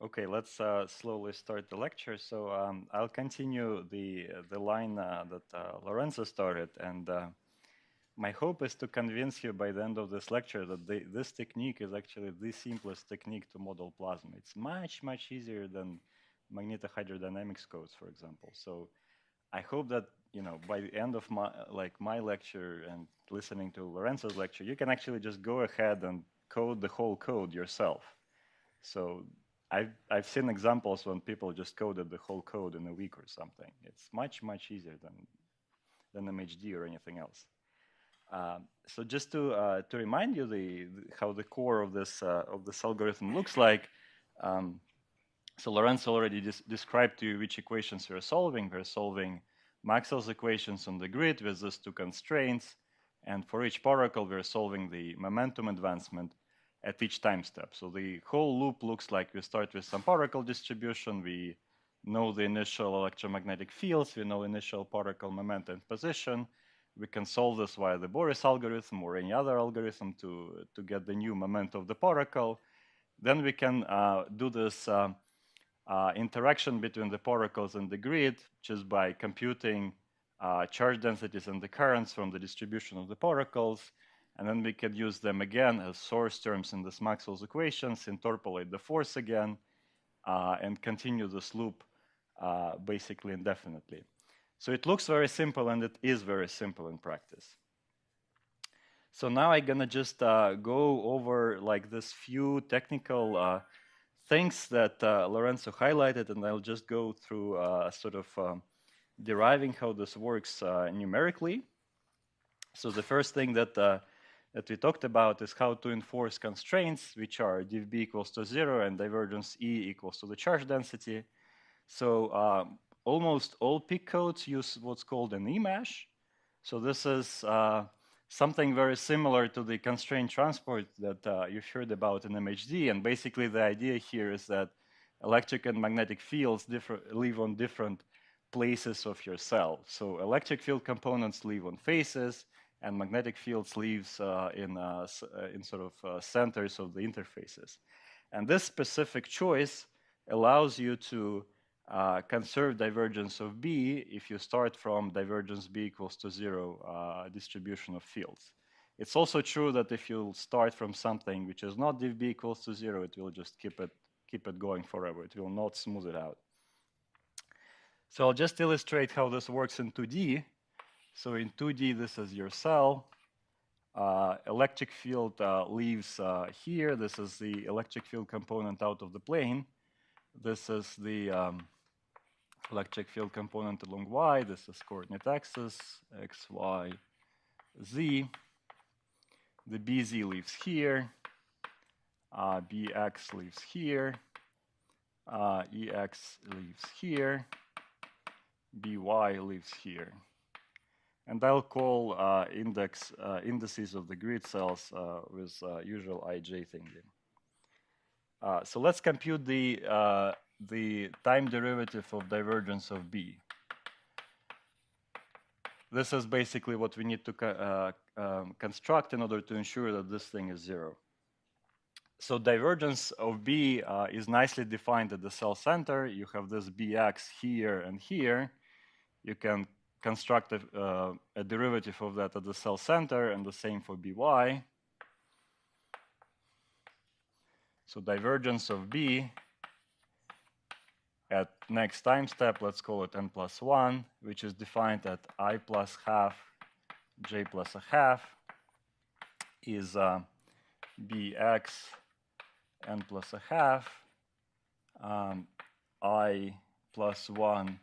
Okay, let's slowly start the lecture. So I'll continue the line that Lorenzo started, and my hope is to convince you by the end of this lecture that this technique is actually the simplest technique to model plasma. It's much easier than magnetohydrodynamics codes, for example. So I hope that by the end of my lecture and listening to Lorenzo's lecture, you can actually just go ahead and code the whole code yourself. So I've seen examples when people just coded the whole code in a week or something. It's much easier than MHD or anything else. So just to remind you how the core of this algorithm looks like. So Lorenzo already described to you which equations we're solving. We're solving Maxwell's equations on the grid with these two constraints. And for each particle, we're solving the momentum advancement at each time step. So the whole loop looks like we start with some particle distribution. We know the initial electromagnetic fields. We know initial particle momentum and position. We can solve this via the Boris algorithm or any other algorithm to get the new moment of the particle. Then we can do this interaction between the particles and the grid just by computing charge densities and the currents from the distribution of the particles. And then we can use them again as source terms in this Maxwell's equations, interpolate the force again, and continue this loop basically indefinitely. So it looks very simple, and it is very simple in practice. So now I'm gonna just go over like this few technical things that Lorenzo highlighted, and I'll just go through sort of deriving how this works numerically. So the first thing that we talked about is how to enforce constraints, which are div B equals to 0 and divergence E equals to the charge density. So almost all peak codes use what's called an EMASH. So this is something very similar to the constraint transport that you've heard about in MHD. And basically the idea here is that electric and magnetic fields live on different places of your cell. So electric field components live on faces, and magnetic fields lives in sort of centers of the interfaces. And this specific choice allows you to conserve divergence of B if you start from divergence B equals to 0 distribution of fields. It's also true that if you start from something which is not div B equals to 0, it will just keep it going forever. It will not smooth it out. So I'll just illustrate how this works in 2D. So in 2D, this is your cell. Electric field leaves here. This is the electric field component out of the plane. This is the electric field component along y. This is coordinate axis, x, y, z. The bz leaves here. Bx leaves here. Ex leaves here. By leaves here. And I'll call indices of the grid cells with usual ij thingy. So let's compute the time derivative of divergence of B. This is basically what we need to construct in order to ensure that this thing is 0. So divergence of B is nicely defined at the cell center. You have this Bx here and here. You can construct a derivative of that at the cell center, and the same for By. So divergence of B at next time step, let's call it n plus 1, which is defined at I plus half, j plus a half, is Bx n plus a half, I plus 1,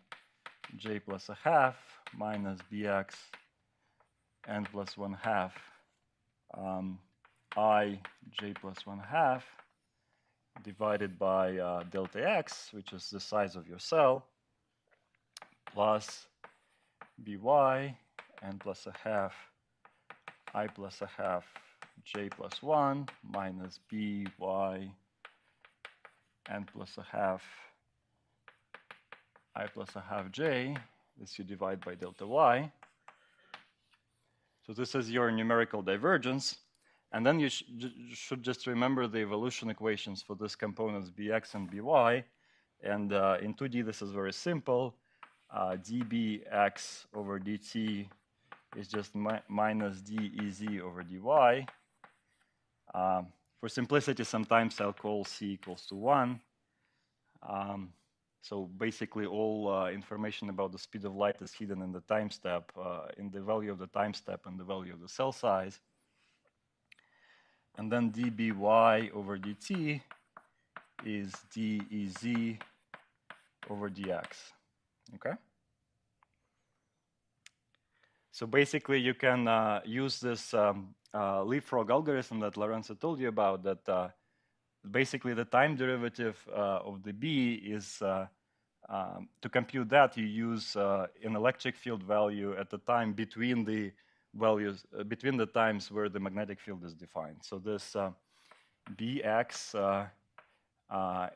j plus a half, minus Bx n plus 1 half, I j plus 1 half, divided by delta x, which is the size of your cell, plus By n plus a half, I plus a half, j plus 1, minus By n plus a half, I plus a half j. This you divide by delta y. So this is your numerical divergence. And then you should just remember the evolution equations for these components bx and by. And in 2D, this is very simple. dbx over dt is just minus dez over dy. For simplicity, sometimes I'll call c equals to 1. So basically, all information about the speed of light is hidden in the time step, in the value of the time step and the value of the cell size. And then dby over dt is dez over dx. Okay? So basically, you can use this leapfrog algorithm that Lorenzo told you about, that basically the time derivative of the b is, to compute that, you use an electric field value at the time between the values, between the times where the magnetic field is defined. So this bx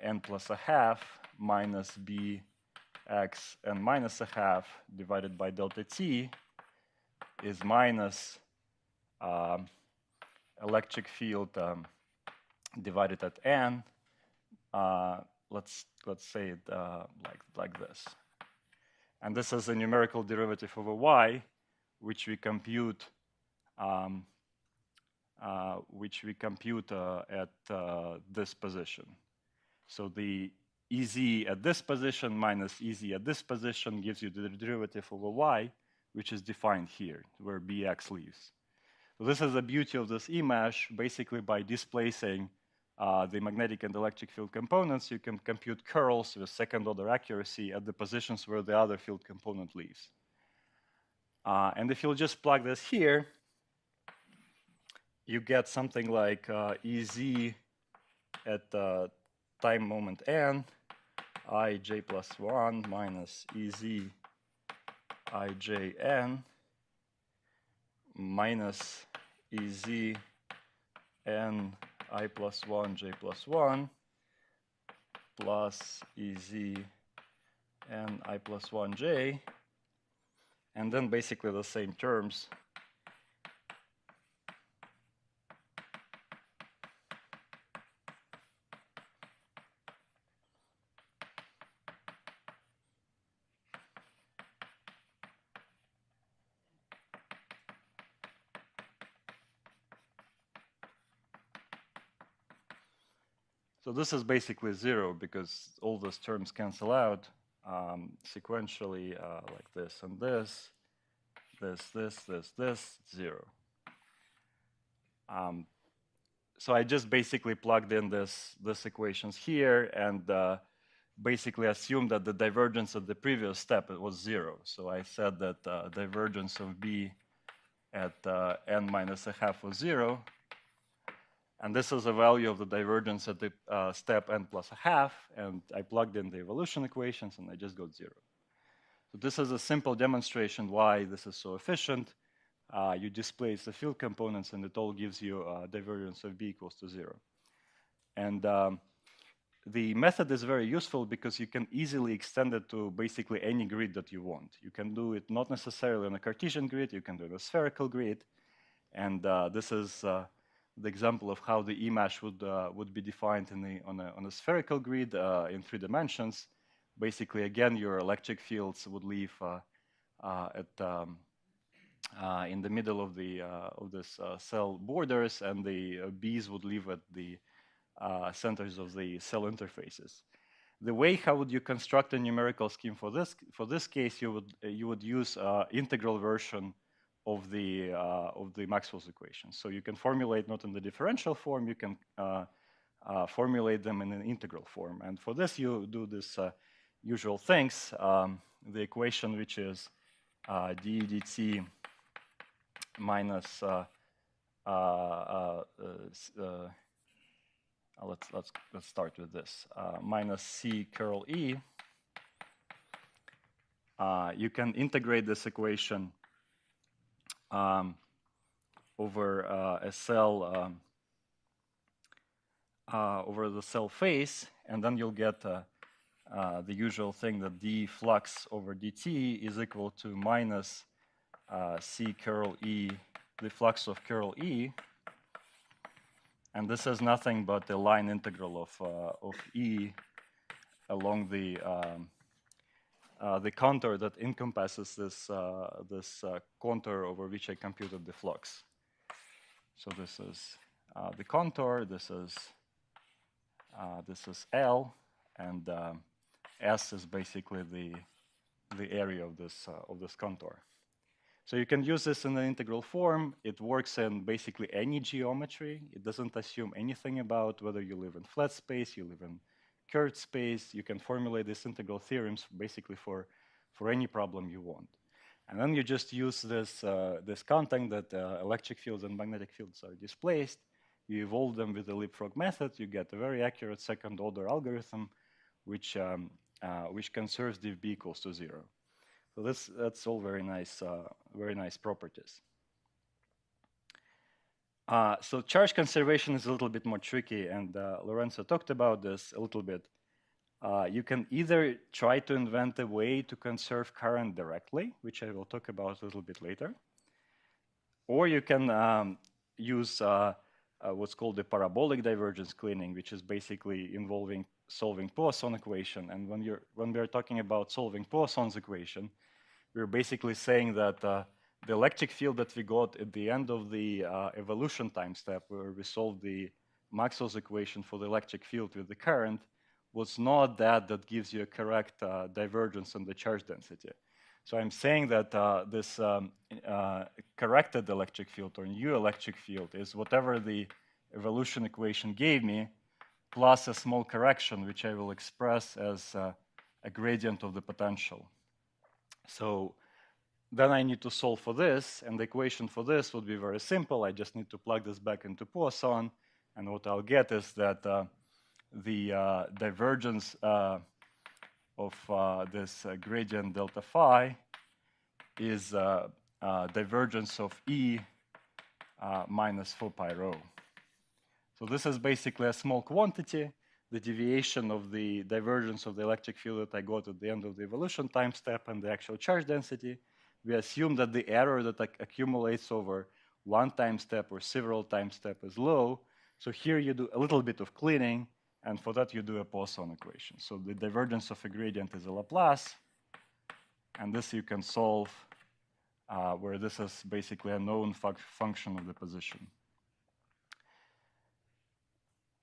n plus a half minus bx n minus a half divided by delta t is minus electric field divided at n. Let's say it like this. And this is a numerical derivative over y, which we compute at this position. So the ez at this position minus ez at this position gives you the derivative over y, which is defined here, where bx leaves. So this is the beauty of this e-mesh. Basically, by displacing the magnetic and electric field components, you can compute curls with second-order accuracy at the positions where the other field component leaves. And if you'll just plug this here, you get something like Ez at time moment n, ij plus 1 minus Ez ij n minus Ez n I plus 1 j plus 1 plus Ez n I plus 1 j, and then basically the same terms. So this is basically 0 because all those terms cancel out sequentially, like this and this, this, 0. So I just basically plugged in this equations here and basically assumed that the divergence of the previous step was 0. So I said that divergence of b at n minus a half was 0. And this is a value of the divergence at the step n plus a half. And I plugged in the evolution equations, and I just got 0. So this is a simple demonstration why this is so efficient. You displace the field components, and it all gives you a divergence of b equals to 0. And the method is very useful because you can easily extend it to basically any grid that you want. You can do it not necessarily on a Cartesian grid. You can do it on a spherical grid. And this is the example of how the e-mesh would be defined on a spherical grid in 3 dimensions. Basically, again, your electric fields would leave in the middle of this cell borders, and the B's would live at the centers of the cell interfaces. The way how would you construct a numerical scheme for this case, you would use integral version of the Maxwell's equations. So you can formulate not in the differential form, you can formulate them in an integral form. And for this, you do this usual things. The equation, which is d dt minus let's start with this minus c curl E. You can integrate this equation over a cell over the cell face, and then you'll get the usual thing that d flux over dt is equal to minus c curl E, the flux of curl E. And this is nothing but a line integral of E along the contour that encompasses this contour over which I computed the flux. So this is the contour. This is L, and S is basically the area of this contour. So you can use this in an integral form. It works in basically any geometry. It doesn't assume anything about whether you live in flat space, you live in curved space. You can formulate these integral theorems basically for any problem you want. And then you just use this content that electric fields and magnetic fields are displaced. You evolve them with the leapfrog method. You get a very accurate second-order algorithm, which conserves div b equals to 0. So that's all very nice properties. So charge conservation is a little bit more tricky, and Lorenzo talked about this a little bit. You can either try to invent a way to conserve current directly, which I will talk about a little bit later, or you can use what's called the parabolic divergence cleaning, which is basically involving solving Poisson equation. And when we're talking about solving Poisson's equation, we're basically saying that the electric field that we got at the end of the evolution time step, where we solved the Maxwell's equation for the electric field with the current, was not that gives you a correct divergence in the charge density. So I'm saying that this corrected electric field or new electric field is whatever the evolution equation gave me, plus a small correction, which I will express as a gradient of the potential. So then I need to solve for this, and the equation for this would be very simple. I just need to plug this back into Poisson, and what I'll get is that the divergence of this gradient delta phi is divergence of E minus 4 pi rho. So this is basically a small quantity, the deviation of the divergence of the electric field that I got at the end of the evolution time step and the actual charge density. We assume that the error that accumulates over one time step or several time steps is low. So here you do a little bit of cleaning, and for that you do a Poisson equation. So the divergence of a gradient is a Laplace, and this you can solve where this is basically a known function of the position.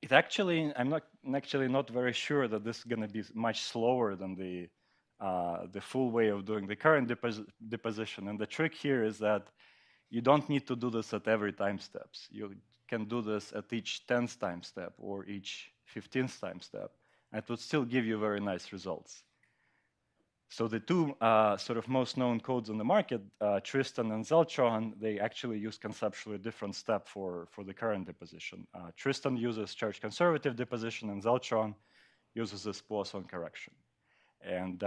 It actually, I'm not very sure that this is going to be much slower than the full way of doing the current deposition. And the trick here is that you don't need to do this at every time steps. You can do this at each 10th time step or each 15th time step. And it would still give you very nice results. So the two sort of most known codes on the market, Tristan and Zeltron, they actually use conceptually different step for the current deposition. Tristan uses charge conservative deposition, and Zeltron uses this Poisson correction. And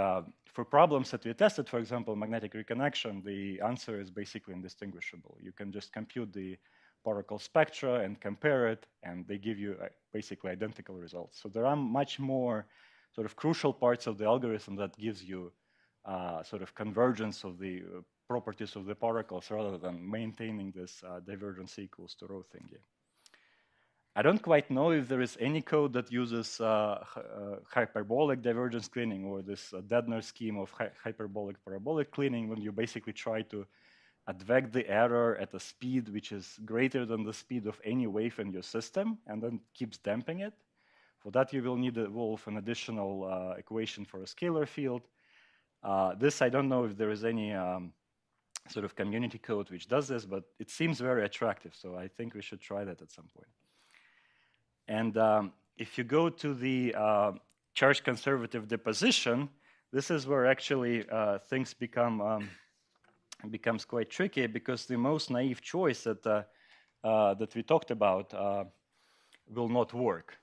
for problems that we tested, for example, magnetic reconnection, the answer is basically indistinguishable. You can just compute the particle spectra and compare it, and they give you basically identical results. So there are much more sort of crucial parts of the algorithm that gives you sort of convergence of the properties of the particles rather than maintaining this divergence equals to rho thingy. I don't quite know if there is any code that uses hyperbolic divergence cleaning or this Dedner scheme of hyperbolic parabolic cleaning, when you basically try to advect the error at a speed which is greater than the speed of any wave in your system and then keeps damping it. For that, you will need to evolve an additional equation for a scalar field. This, I don't know if there is any sort of community code which does this, but it seems very attractive, so I think we should try that at some point. And if you go to the charge conservative deposition, this is where actually things becomes quite tricky, because the most naive choice that we talked about will not work.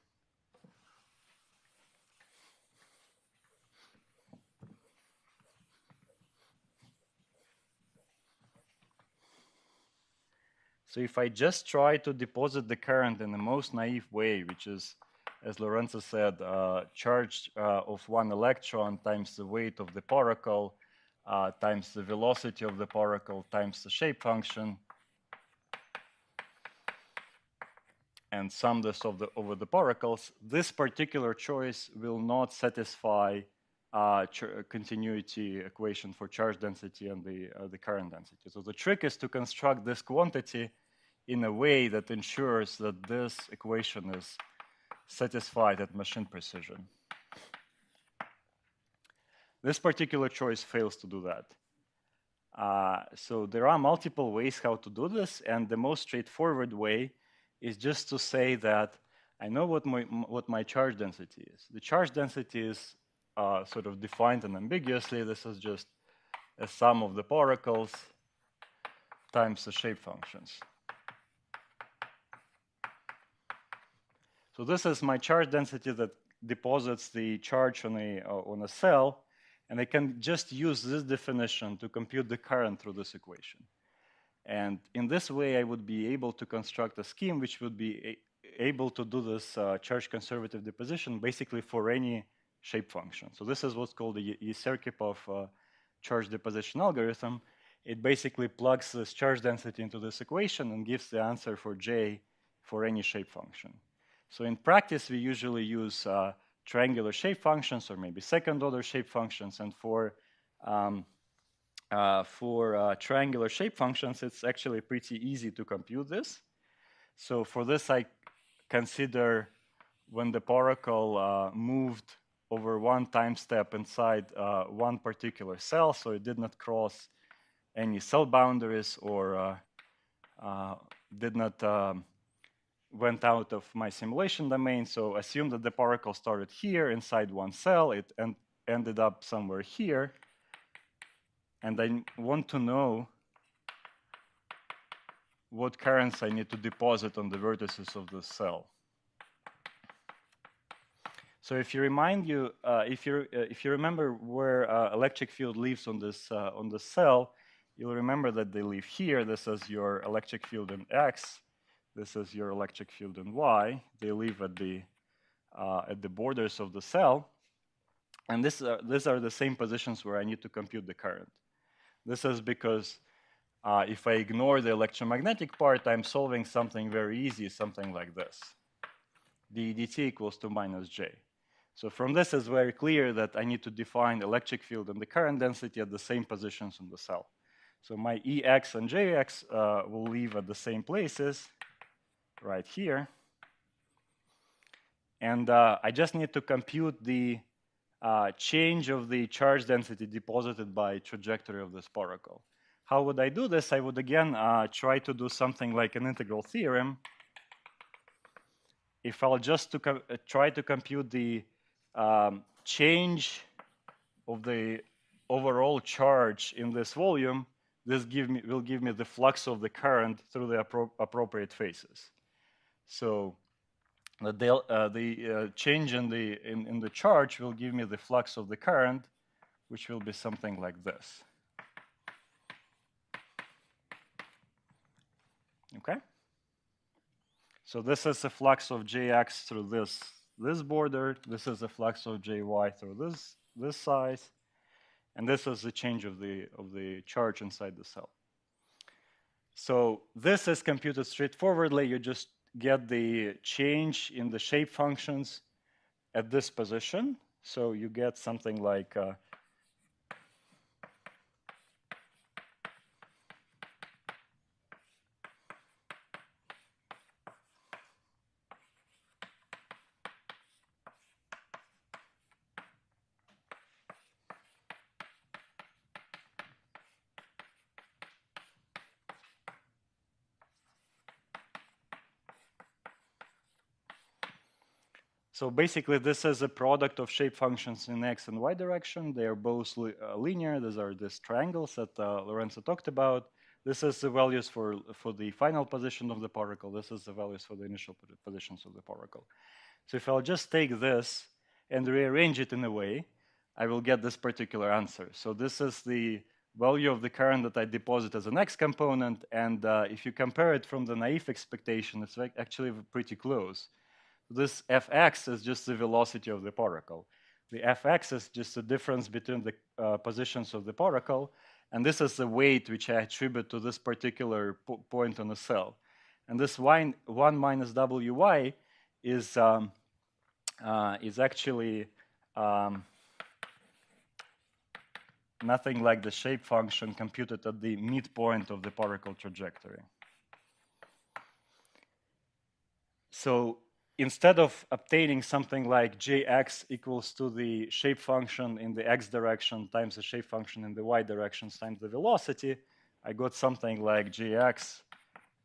So if I just try to deposit the current in the most naive way, which is, as Lorenzo said, charge of one electron times the weight of the particle times the velocity of the particle times the shape function, and sum this over the particles, this particular choice will not satisfy continuity equation for charge density and the current density. So the trick is to construct this quantity in a way that ensures that this equation is satisfied at machine precision. This particular choice fails to do that. So there are multiple ways how to do this, and the most straightforward way is just to say that I know what my charge density is. The charge density is sort of defined unambiguously. This is just a sum of the particles times the shape functions. So this is my charge density that deposits the charge on a cell, and I can just use this definition to compute the current through this equation. And in this way, I would be able to construct a scheme which would be able to do this charge conservative deposition basically for any shape function. So this is what's called the Philippov charge deposition algorithm. It basically plugs this charge density into this equation and gives the answer for J for any shape function. So in practice, we usually use triangular shape functions or maybe second-order shape functions. And for triangular shape functions, it's actually pretty easy to compute this. So for this, I consider when the particle moved over one time step inside one particular cell, so it did not cross any cell boundaries or did not went out of my simulation domain. So assume that the particle started here inside one cell, it ended up somewhere here, and I want to know what currents I need to deposit on the vertices of the cell. So if you remember where electric field lives on the cell, you'll remember that they live here. This is your electric field in X. This is your electric field in Y. They live at the borders of the cell, and these are the same positions where I need to compute the current. This is because if I ignore the electromagnetic part, I'm solving something very easy, something like this. d dt equals to minus J. So from this is very clear that I need to define electric field and the current density at the same positions in the cell. So my EX and JX will live at the same places right here. And I just need to compute the change of the charge density deposited by trajectory of this particle. How would I do this? I would again try to do something like an integral theorem. If I'll just try to compute the change of the overall charge in this volume, this will give me the flux of the current through the appropriate phases. So the change in the charge will give me the flux of the current, which will be something like this. Okay. So this is a flux of Jx through this border. This is a flux of Jy through this size, and this is the change of the charge inside the cell. So this is computed straightforwardly. You just get the change in the shape functions at this position. So you get something like so basically, this is a product of shape functions in x and y direction. They are both linear. These are these triangles that Lorenzo talked about. This is the values for the final position of the particle. This is the values for the initial positions of the particle. So if I'll just take this and rearrange it in a way, I will get this particular answer. So this is the value of the current that I deposit as an x component. And if you compare it from the naive expectation, it's actually pretty close. This Fx is just the velocity of the particle. The Fx is just the difference between the positions of the particle, and this is the weight which I attribute to this particular point on the cell. And this 1 minus wy is actually nothing like the shape function computed at the midpoint of the particle trajectory. So instead of obtaining something like jx equals to the shape function in the x direction times the shape function in the y direction times the velocity, I got something like jx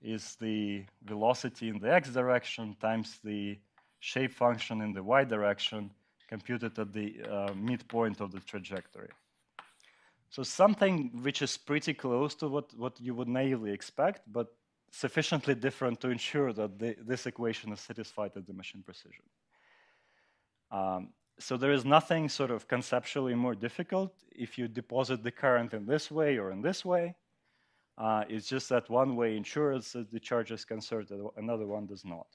is the velocity in the x direction times the shape function in the y direction computed at the midpoint of the trajectory. So something which is pretty close to what you would naively expect, but sufficiently different to ensure that this equation is satisfied at the machine precision. So there is nothing sort of conceptually more difficult if you deposit the current in this way or in this way. It's just that one way ensures that the charge is conserved, another one does not.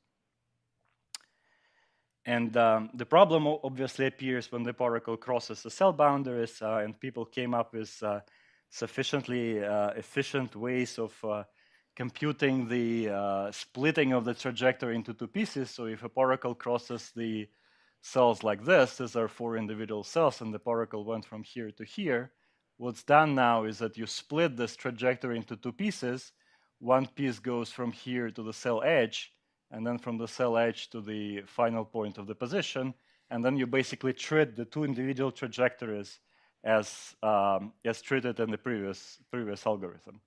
And the problem obviously appears when the particle crosses the cell boundaries, and people came up with sufficiently efficient ways of computing the splitting of the trajectory into two pieces. So if a particle crosses the cells like this, these are 4 individual cells, and the particle went from here to here, what's done now is that you split this trajectory into two pieces. One piece goes from here to the cell edge, and then from the cell edge to the final point of deposition, and then you basically treat the two individual trajectories as treated in the previous algorithm.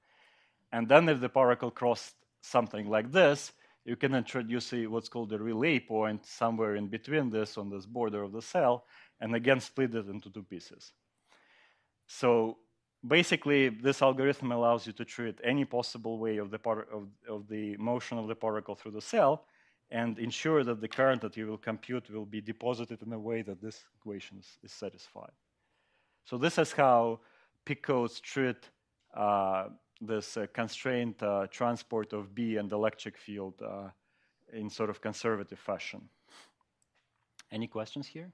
And then if the particle crossed something like this, you can introduce what's called a relay point somewhere in between this on this border of the cell, and again split it into two pieces. So basically, this algorithm allows you to treat any possible way of the motion of the particle through the cell and ensure that the current that you will compute will be deposited in a way that this equation is satisfied. So this is how PIC codes treat this constrained transport of B and electric field in sort of conservative fashion. Any questions here?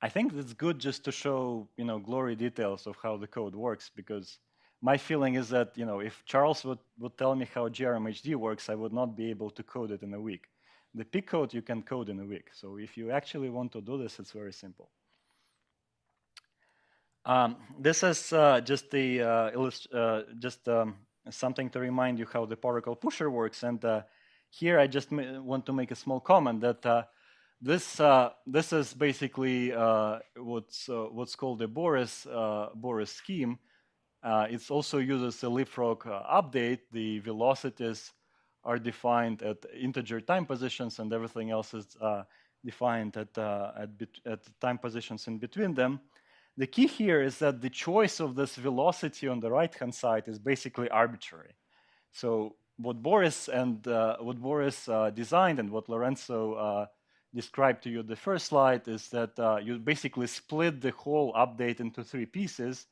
I think it's good just to show, glory details of how the code works, because my feeling is that, if Charles would tell me how GRMHD works, I would not be able to code it in a week. The PIC code you can code in a week. So if you actually want to do this, it's very simple. This is just something to remind you how the particle pusher works. And here I just want to make a small comment that this is basically what's called a Boris scheme. It also uses a leapfrog update. The velocities are defined at integer time positions, and everything else is defined at time positions in between them. The key here is that the choice of this velocity on the right-hand side is basically arbitrary. So what Boris designed and what Lorenzo described to you the first slide is that you basically split the whole update into three pieces.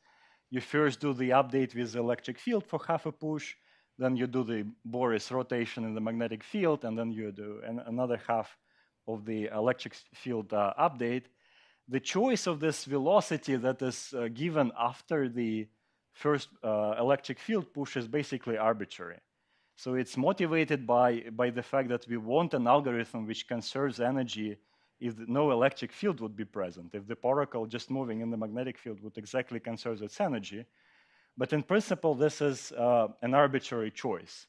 You first do the update with the electric field for half a push, then you do the Boris rotation in the magnetic field, and then you do another half of the electric field update. The choice of this velocity that is given after the first electric field push is basically arbitrary. So it's motivated by the fact that we want an algorithm which conserves energy if no electric field would be present, if the particle just moving in the magnetic field would exactly conserve its energy. But in principle, this is an arbitrary choice.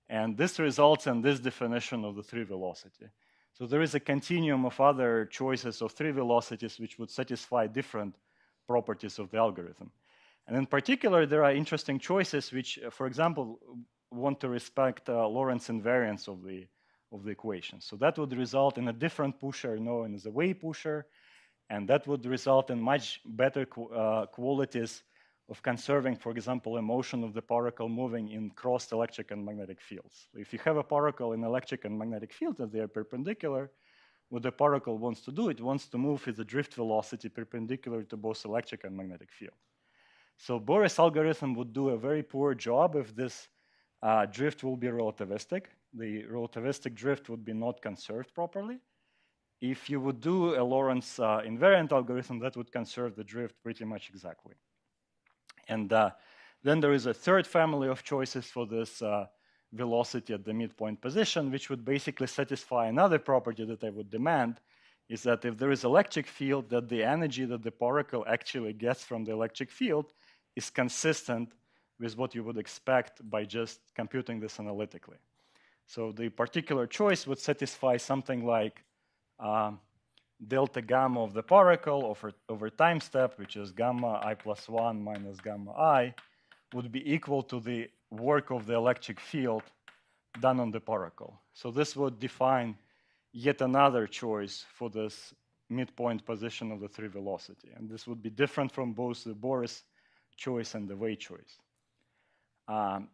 And this results in this definition of the three velocity. So there is a continuum of other choices of three velocities which would satisfy different properties of the algorithm. And in particular, there are interesting choices which, for example, want to respect Lorentz invariance of the equation. So that would result in a different pusher known as a wave pusher, and that would result in much better qualities of conserving, for example, a motion of the particle moving in crossed electric and magnetic fields. So if you have a particle in electric and magnetic fields and they are perpendicular, what the particle wants to do, it wants to move with the drift velocity perpendicular to both electric and magnetic field. So Boris' algorithm would do a very poor job if this drift will be relativistic. The relativistic drift would be not conserved properly. If you would do a Lorentz invariant algorithm, that would conserve the drift pretty much exactly. And Then there is a third family of choices for this velocity at the midpoint position, which would basically satisfy another property that I would demand, is that if there is electric field, that the energy that the particle actually gets from the electric field is consistent with what you would expect by just computing this analytically. So the particular choice would satisfy something like delta gamma of the particle over time step, which is gamma I plus 1 minus gamma I, would be equal to the work of the electric field done on the particle. So this would define yet another choice for this midpoint position of the three velocity. And this would be different from both the Boris choice and the Way choice.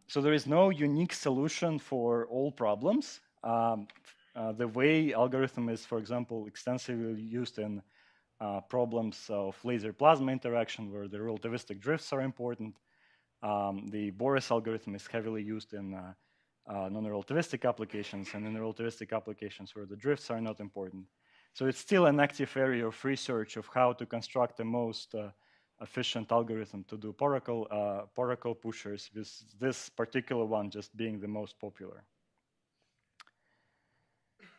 So there is no unique solution for all problems. The Way algorithm is, for example, extensively used in problems of laser plasma interaction where the relativistic drifts are important. The Boris algorithm is heavily used in non-relativistic applications and in relativistic applications where the drifts are not important. So it's still an active area of research of how to construct the most efficient algorithm to do particle pushers, with this particular one just being the most popular.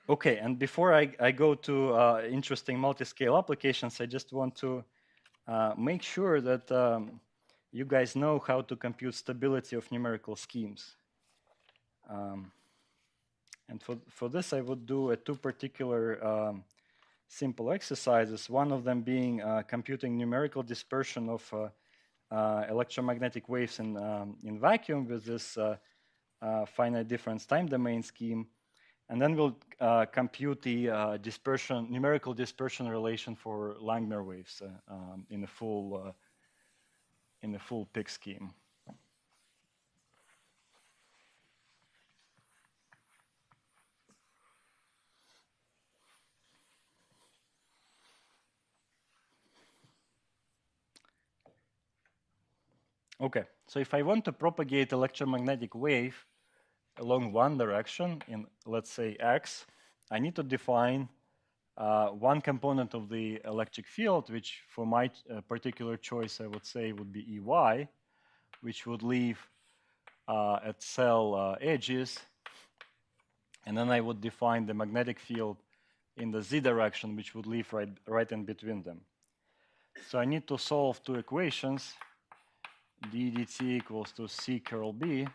Okay, and before I go to interesting multi-scale applications, I just want to make sure that you guys know how to compute stability of numerical schemes. And for this, I would do two particular simple exercises, one of them being computing numerical dispersion of electromagnetic waves in vacuum with this finite difference time domain scheme. And then we'll compute the numerical dispersion relation for Langmuir waves in a full PIC scheme. Okay, so if I want to propagate electromagnetic wave along one direction in, let's say, x, I need to define one component of the electric field, which for my particular choice, I would say would be Ey, which would leave at cell edges. And then I would define the magnetic field in the z direction, which would leave right in between them. So I need to solve two equations, d dt equals to c curl b,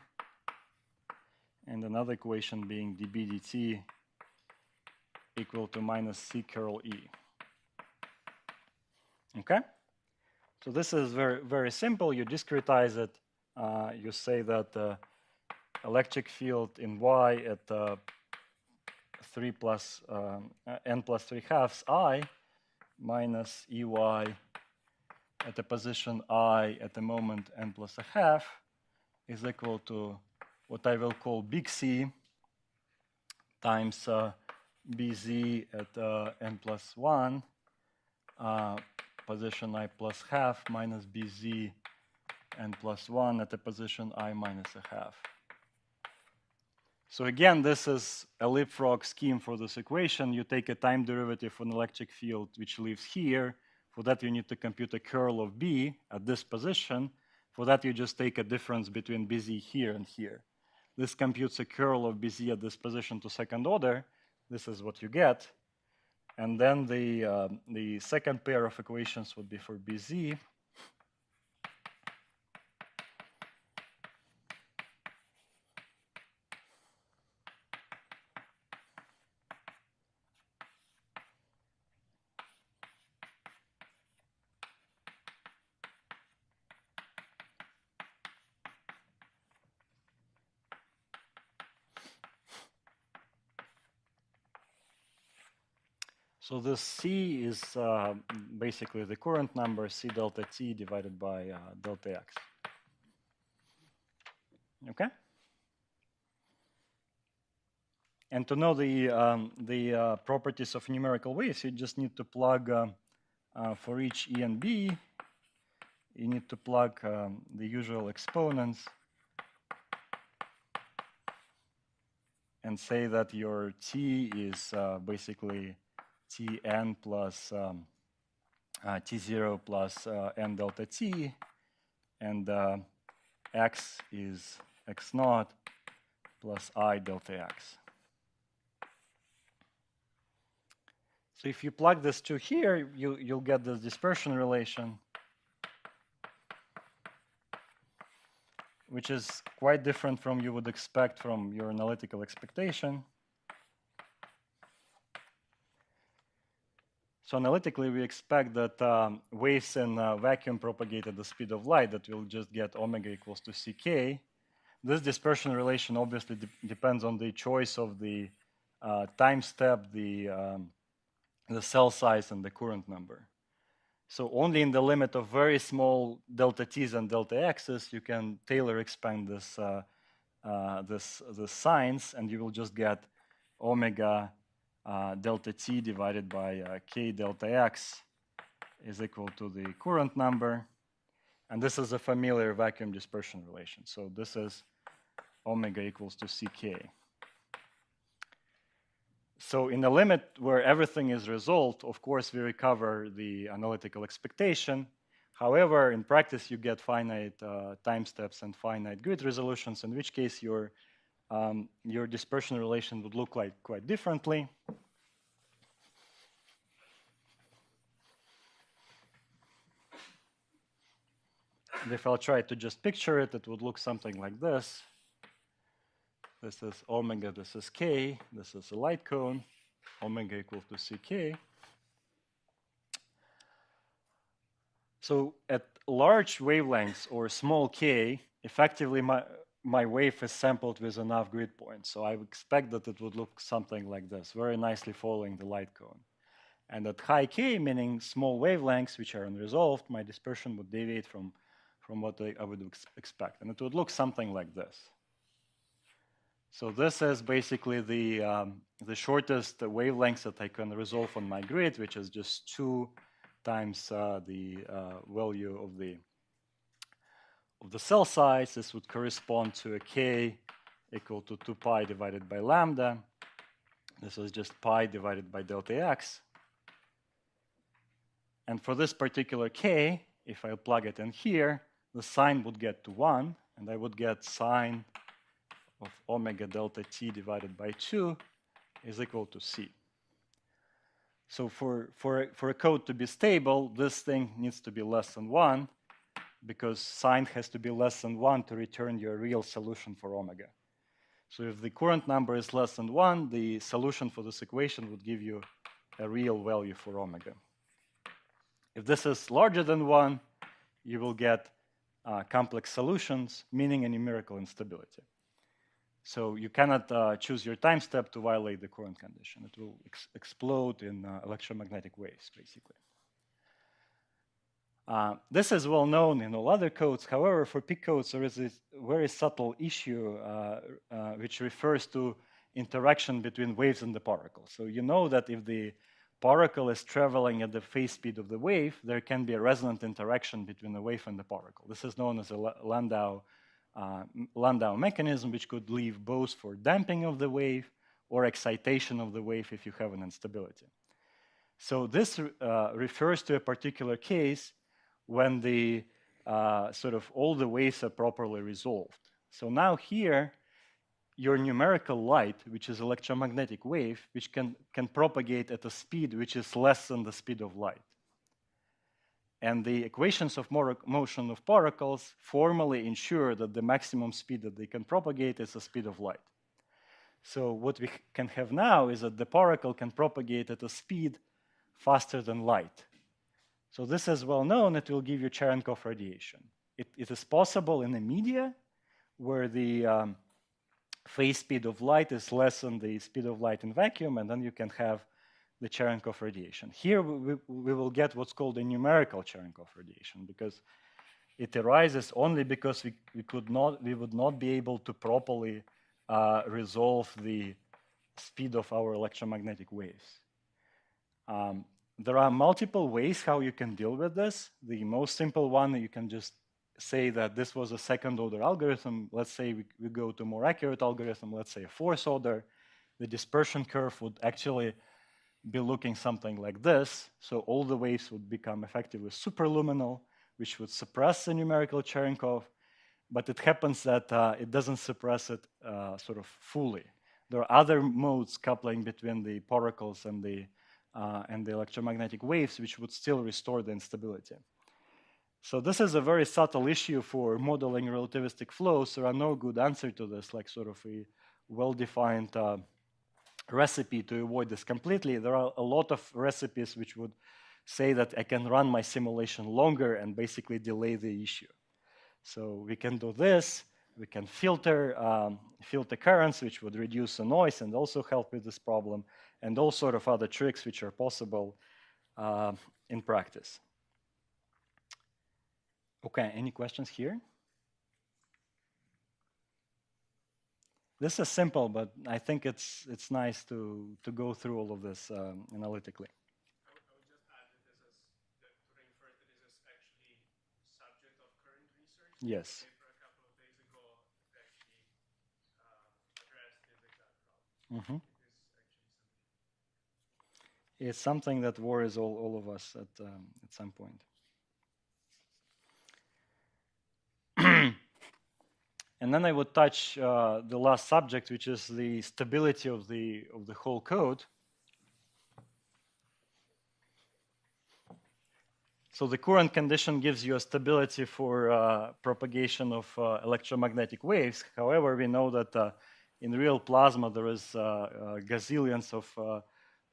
and another equation being dB dt equal to minus c curl e. Okay? So this is very, very simple. You discretize it. You say that the electric field in y at n plus 3 halves I minus Ey at the position I at the moment n plus a half is equal to what I will call big C times Bz at n plus 1 position I plus half minus Bz n plus 1 at the position I minus a half. So again, this is a leapfrog scheme for this equation. You take a time derivative for an electric field which lives here. For that, you need to compute a curl of B at this position. For that, you just take a difference between Bz here and here. This computes a curl of Bz at this position to second order. This is what you get. And then the second pair of equations would be for Bz. So this C is basically the current number, C delta T divided by delta X. Okay? And to know the properties of numerical waves, you just need to plug for each E and B, you need to plug the usual exponents and say that your T is basically Tn plus T0 plus n delta T, and x is x naught plus I delta x. So if you plug this to here, you'll get this dispersion relation, which is quite different from you would expect from your analytical expectation. So analytically, we expect that waves in vacuum propagate at the speed of light, that we'll just get omega equals to ck. This dispersion relation obviously depends on the choice of the time step, the cell size, and the current number. So only in the limit of very small delta t's and delta x's, you can Taylor expand this signs, and you will just get omega delta t divided by k delta x is equal to the current number. And this is a familiar vacuum dispersion relation. So this is omega equals to ck. So in the limit where everything is resolved, of course, we recover the analytical expectation. However, in practice, you get finite time steps and finite grid resolutions, in which case your dispersion relation would look like quite differently. And if I'll try to just picture it, it would look something like this. This is omega, this is k, this is a light cone, omega equals to ck. So at large wavelengths or small k, effectively my wave is sampled with enough grid points. So I would expect that it would look something like this, very nicely following the light cone. And at high k, meaning small wavelengths which are unresolved, my dispersion would deviate from what I would expect. And it would look something like this. So this is basically the shortest wavelengths that I can resolve on my grid, which is just 2 times the value of the cell size. This would correspond to a k equal to 2 pi divided by lambda. This is just pi divided by delta x. And for this particular k, if I plug it in here, the sign would get to 1, and I would get sine of omega delta t divided by 2 is equal to c. So for a code to be stable, this thing needs to be less than 1, because sine has to be less than 1 to return your real solution for omega. So if the current number is less than 1, the solution for this equation would give you a real value for omega. If this is larger than 1, you will get complex solutions, meaning a numerical instability. So you cannot choose your time step to violate the current condition. It will explode in electromagnetic waves, basically. This is well known in all other codes. However, for peak codes, there is this very subtle issue which refers to interaction between waves and the particle. So you know that if the particle is traveling at the phase speed of the wave, there can be a resonant interaction between the wave and the particle. This is known as a Landau mechanism, which could leave both for damping of the wave or excitation of the wave if you have an instability. So this refers to a particular case when the sort of all the waves are properly resolved. So now here, your numerical light, which is electromagnetic wave, which can propagate at a speed which is less than the speed of light. And the equations of motion of particles formally ensure that the maximum speed that they can propagate is the speed of light. So what we can have now is that the particle can propagate at a speed faster than light. So this is well known. It will give you Cherenkov radiation. It is possible in the media where the phase speed of light is less than the speed of light in vacuum, and then you can have the Cherenkov radiation. Here we will get what's called a numerical Cherenkov radiation, because it arises only because we would not be able to properly resolve the speed of our electromagnetic waves. There are multiple ways how you can deal with this. The most simple one, you can just say that this was a second order algorithm. Let's say we go to a more accurate algorithm, let's say a fourth order. The dispersion curve would actually be looking something like this. So all the waves would become effectively superluminal, which would suppress the numerical Cherenkov. but it happens that it doesn't suppress it sort of fully. There are other modes coupling between the particles and the electromagnetic waves, which would still restore the instability. So this is a very subtle issue for modeling relativistic flows. There are no good answer to this, like sort of a well-defined recipe to avoid this completely. There are a lot of recipes which would say that I can run my simulation longer and basically delay the issue. So we can do this. We can filter currents, which would reduce the noise and also help with this problem, and all sort of other tricks which are possible in practice. Okay, any questions here? This is simple, but I think it's nice to go through all of this analytically. I would just add that this is to reinforce that this is actually subject of current research. Yes. A paper a couple of days ago actually addressed this exact problem. It's something that worries all of us at some point. And then I would touch the last subject, which is the stability of the whole code. So the current condition gives you a stability for propagation of electromagnetic waves. However, we know that in real plasma there is gazillions of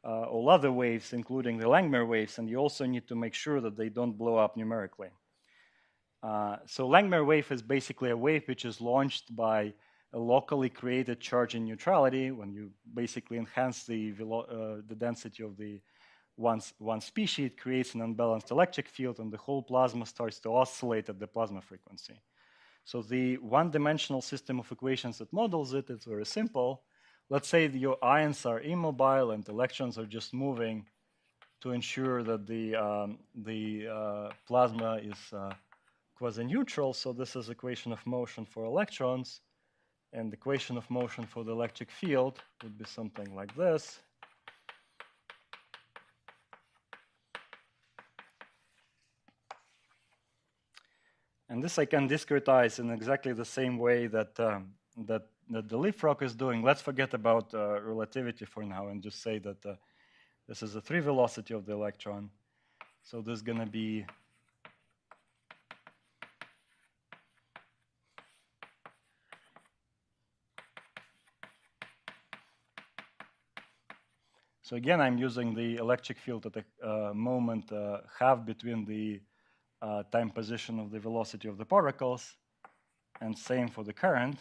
all other waves, including the Langmuir waves, and you also need to make sure that they don't blow up numerically. So Langmuir wave is basically a wave which is launched by a locally created charge in neutrality when you basically enhance the density of the one species. It creates an unbalanced electric field, and the whole plasma starts to oscillate at the plasma frequency. So the one-dimensional system of equations that models it is very simple. Let's say your ions are immobile and electrons are just moving to ensure that the plasma is quasi-neutral. So this is equation of motion for electrons, and the equation of motion for the electric field would be something like this. And this I can discretize in exactly the same way that that the leapfrog is doing. Let's forget about relativity for now and just say that this is the free velocity of the electron. So this is going to be so again, I'm using the electric field at a moment half between the time position of the velocity of the particles, and same for the current.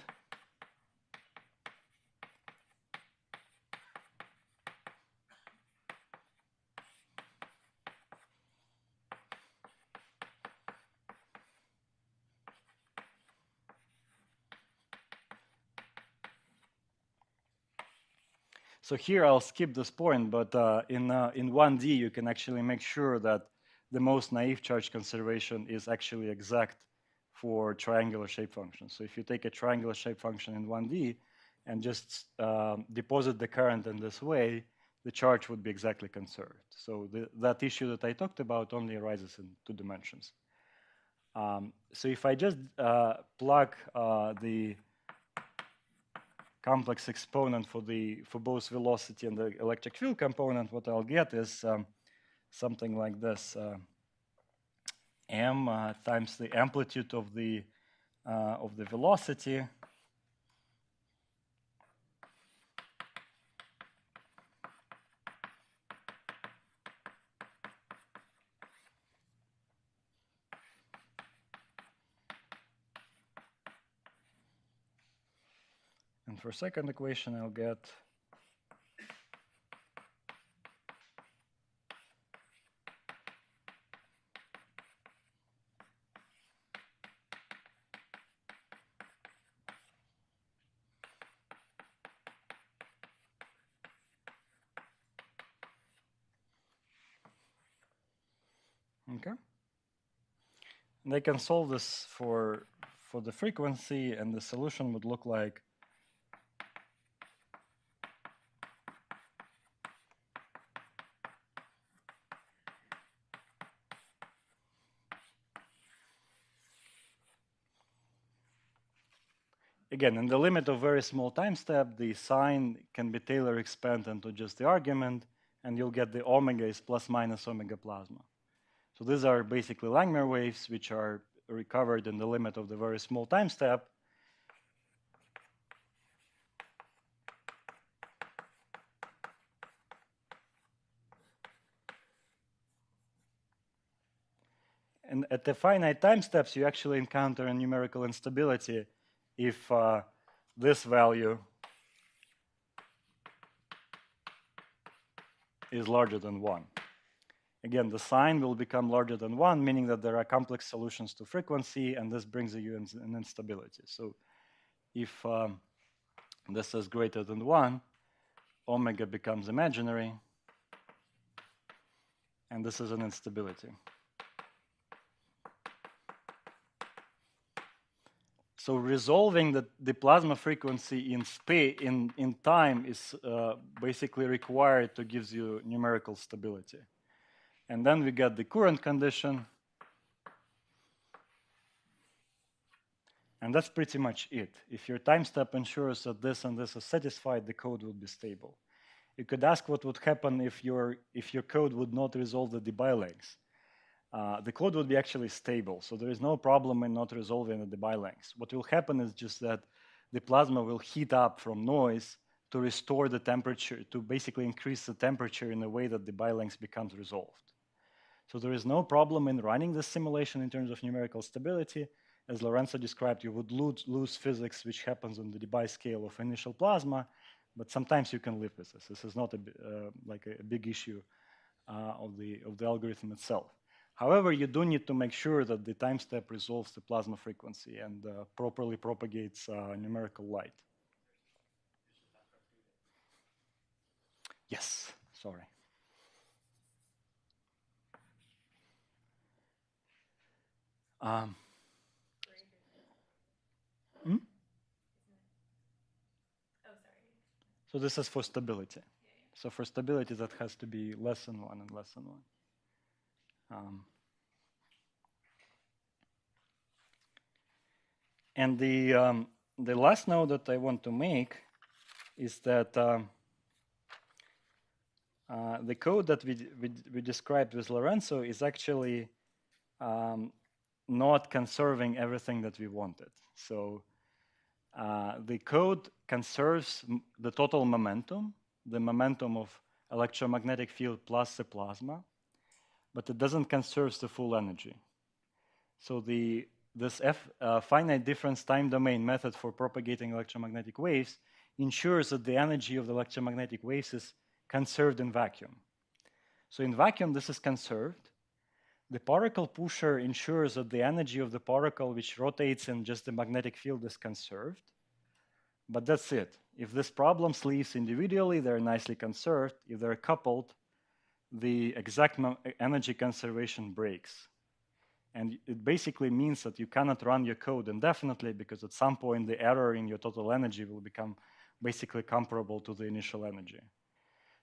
So here I'll skip this point, but in 1D you can actually make sure that the most naive charge conservation is actually exact for triangular shape functions. So if you take a triangular shape function in 1D and just deposit the current in this way, the charge would be exactly conserved. So that issue that I talked about only arises in 2 dimensions. So if I just plug the complex exponent for both velocity and the electric field component, what I'll get is something like this: m times the amplitude of the velocity and for second equation I'll get okay. And I can solve this for the frequency, and the solution would look like again, in the limit of very small time step, the sign can be Taylor expanded into just the argument, and you'll get the omega is plus minus omega plasma. So these are basically Langmuir waves, which are recovered in the limit of the very small time step. And at the finite time steps, you actually encounter a numerical instability if this value is larger than 1. Again, the sign will become larger than 1, meaning that there are complex solutions to frequency, and this brings you an instability. So if this is greater than 1, omega becomes imaginary, and this is an instability. So resolving the plasma frequency in time is basically required to give you numerical stability. And then we get the current condition. And that's pretty much it. If your time step ensures that this and this is satisfied, the code will be stable. You could ask what would happen if your code would not resolve the Debye lengths. The code would be actually stable, so there is no problem in not resolving the Debye lengths. What will happen is just that the plasma will heat up from noise to restore the temperature, to basically increase the temperature in a way that the Debye length becomes resolved. So there is no problem in running this simulation in terms of numerical stability. As Lorenzo described, you would lose physics, which happens on the Debye scale of initial plasma, but sometimes you can live with this. This is not like a big issue of the algorithm itself. However, you do need to make sure that the time step resolves the plasma frequency and properly propagates numerical light. Yes, sorry. So this is for stability. So for stability, that has to be less than 1 and less than 1. And the last note that I want to make is that the code that we described with Lorenzo is actually not conserving everything that we wanted. So the code conserves the total momentum, the momentum of electromagnetic field plus the plasma, but it doesn't conserve the full energy. So this finite difference time domain method for propagating electromagnetic waves ensures that the energy of the electromagnetic waves is conserved in vacuum. So in vacuum, this is conserved. The particle pusher ensures that the energy of the particle which rotates in just the magnetic field is conserved. But that's it. If these problems leaves individually, they're nicely conserved. If they're coupled, the exact energy conservation breaks. And it basically means that you cannot run your code indefinitely because at some point the error in your total energy will become basically comparable to the initial energy.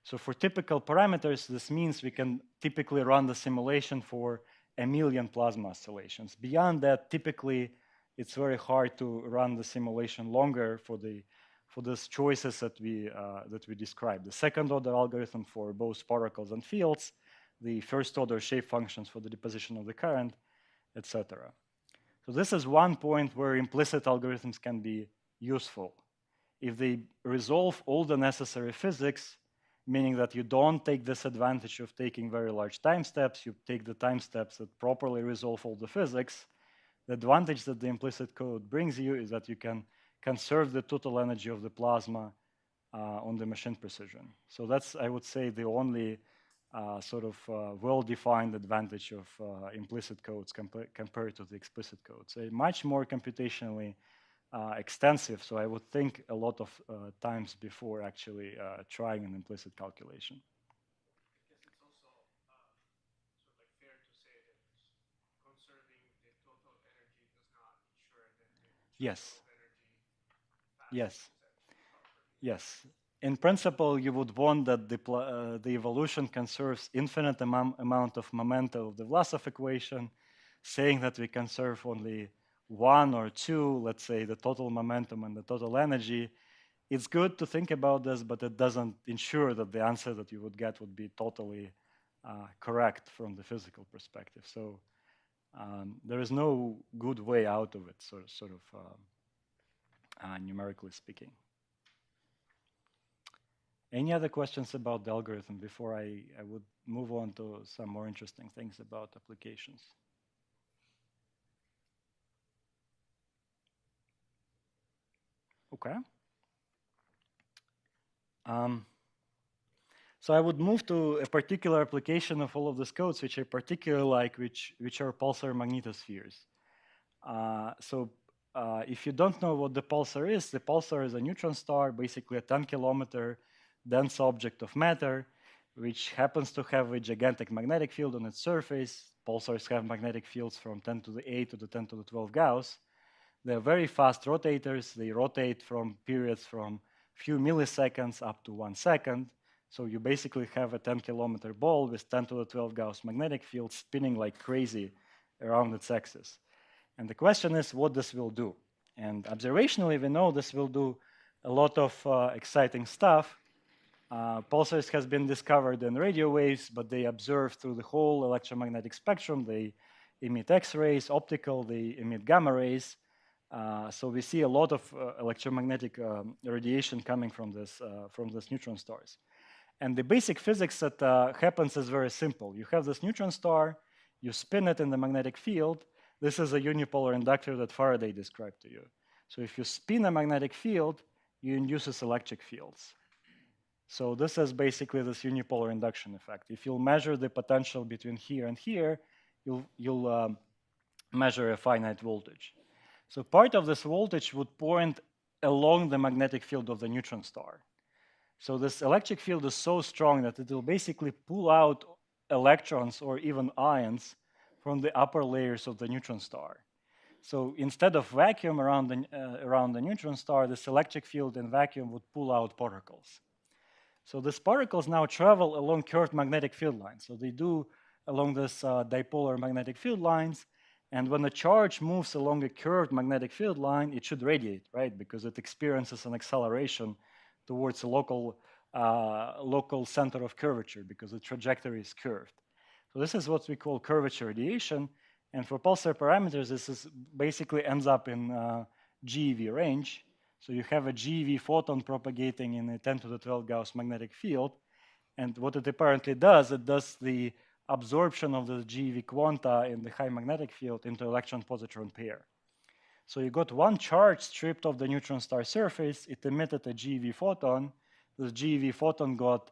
So for typical parameters, this means we can typically run the simulation for 1 million plasma oscillations. Beyond that, typically, it's very hard to run the simulation longer for these choices that we described. The second order algorithm for both particles and fields, the first order shape functions for the deposition of the current, etc. So this is one point where implicit algorithms can be useful. If they resolve all the necessary physics, meaning that you don't take this advantage of taking very large time steps, you take the time steps that properly resolve all the physics, the advantage that the implicit code brings you is that you can conserve the total energy of the plasma on the machine precision. So that's, I would say, the only sort of well-defined advantage of implicit codes compared to the explicit codes. They're much more computationally extensive, so I would think a lot of times before actually trying an implicit calculation. I guess it's also sort of like fair to say that conserving the total energy does not ensure that the Yes. energy Yes. properly. Yes. In principle, you would want that the evolution conserves infinite amount of momentum of the Vlasov equation, saying that we conserve only 1 or 2, let's say the total momentum and the total energy, it's good to think about this, but it doesn't ensure that the answer that you would get would be totally correct from the physical perspective. So there is no good way out of it, sort of numerically speaking. Any other questions about the algorithm before I would move on to some more interesting things about applications? Okay. So I would move to a particular application of all of these codes, which I particularly like, which are pulsar magnetospheres. If you don't know what the pulsar is a neutron star, basically a 10-kilometer dense object of matter, which happens to have a gigantic magnetic field on its surface. Pulsars have magnetic fields from 10 to the 8 to the 10 to the 12 Gauss. They're very fast rotators. They rotate from periods from few milliseconds up to 1 second. So you basically have a 10-kilometer ball with 10 to the 12 Gauss magnetic field spinning like crazy around its axis. And the question is what this will do. And observationally, we know this will do a lot of exciting stuff. Pulsars has been discovered in radio waves, but they observe through the whole electromagnetic spectrum. They emit X-rays, optical, they emit gamma rays. So we see a lot of electromagnetic radiation coming from this neutron stars. And the basic physics that happens is very simple. You have this neutron star, you spin it in the magnetic field. This is a unipolar inductor that Faraday described to you. So if you spin a magnetic field, you induce electric fields. So this is basically this unipolar induction effect. If you'll measure the potential between here and here, you'll measure a finite voltage. So part of this voltage would point along the magnetic field of the neutron star. So this electric field is so strong that it will basically pull out electrons or even ions from the upper layers of the neutron star. So instead of vacuum around the neutron star, this electric field in vacuum would pull out particles. So these particles now travel along curved magnetic field lines. So they do along this dipolar magnetic field lines. And when a charge moves along a curved magnetic field line, it should radiate, right? Because it experiences an acceleration towards a local center of curvature because the trajectory is curved. So this is what we call curvature radiation. And for pulsar parameters, this is basically ends up in GeV range. So you have a GeV photon propagating in a 10 to the 12 Gauss magnetic field. And what it apparently does, it does the absorption of the GeV quanta in the high magnetic field into electron-positron pair. So you got one charge stripped off the neutron star surface. It emitted a GeV photon. This GeV photon got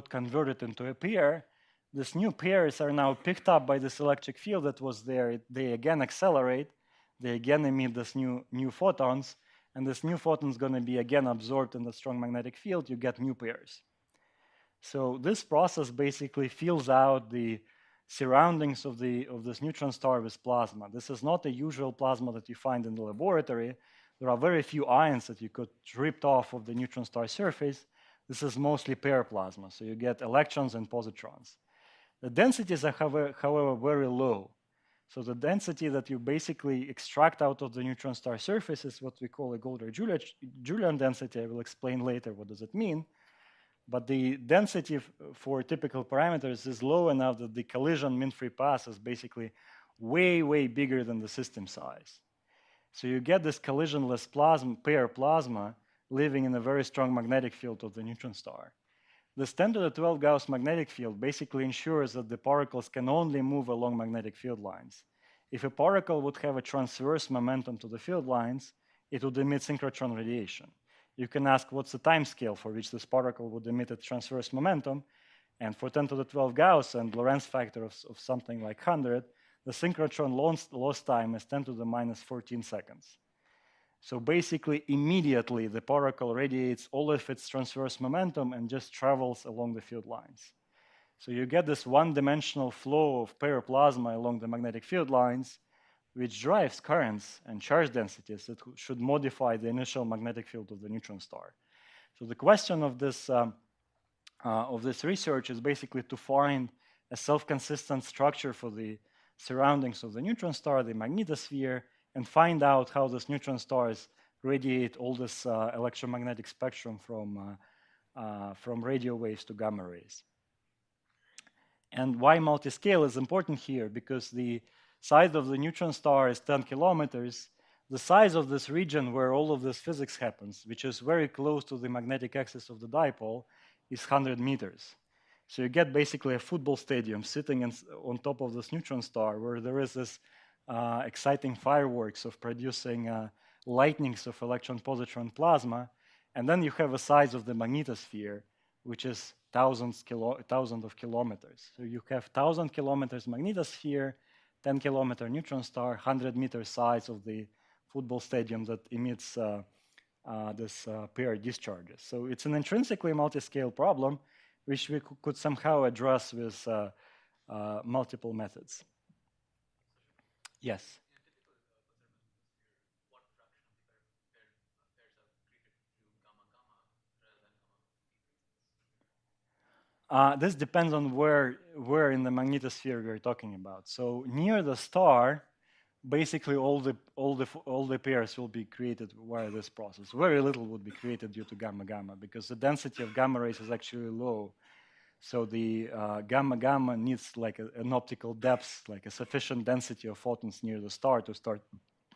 converted into a pair. These new pairs are now picked up by this electric field that was there. They again accelerate. They again emit this new photons. And this new photon is going to be again absorbed in the strong magnetic field. You get new pairs. So this process basically fills out the surroundings of this neutron star with plasma. This is not a usual plasma that you find in the laboratory. There are very few ions that you could rip off of the neutron star surface. This is mostly pair plasma, so you get electrons and positrons. The densities are, however, very low. So the density that you basically extract out of the neutron star surface is what we call a Goldar-Julian density. I will explain later what does it mean. But the density for typical parameters is low enough that the collision mean-free path is basically way, way bigger than the system size. So you get this collisionless pair plasma living in a very strong magnetic field of the neutron star. This 10 to the 12 Gauss magnetic field basically ensures that the particles can only move along magnetic field lines. If a particle would have a transverse momentum to the field lines, it would emit synchrotron radiation. You can ask what's the time scale for which this particle would emit a transverse momentum. And for 10 to the 12 Gauss and Lorentz factor of something like 100, the synchrotron loss time is 10 to the minus 14 seconds. So basically, immediately, the particle radiates all of its transverse momentum and just travels along the field lines. So you get this one-dimensional flow of pair plasma along the magnetic field lines, which drives currents and charge densities that should modify the initial magnetic field of the neutron star. So the question of this research is basically to find a self-consistent structure for the surroundings of the neutron star, the magnetosphere, and find out how this neutron stars radiate all this electromagnetic spectrum from radio waves to gamma rays. And why multiscale is important here? Because the size of the neutron star is 10 kilometers. The size of this region where all of this physics happens, which is very close to the magnetic axis of the dipole, is 100 meters. So you get basically a football stadium sitting on top of this neutron star where there is this exciting fireworks of producing lightnings of electron-positron plasma. And then you have a size of the magnetosphere, which is thousands of kilometers. So you have 1,000 kilometers magnetosphere, 10-kilometer neutron star, 100-meter size of the football stadium that emits this pair discharges. So it's an intrinsically multi-scale problem, which we could somehow address with multiple methods. Yes? This depends on where in the magnetosphere we're talking about. So near the star, basically all the pairs will be created via this process. Very little would be created due to gamma-gamma because the density of gamma rays is actually low. So the gamma-gamma needs like an optical depth, like a sufficient density of photons near the star to start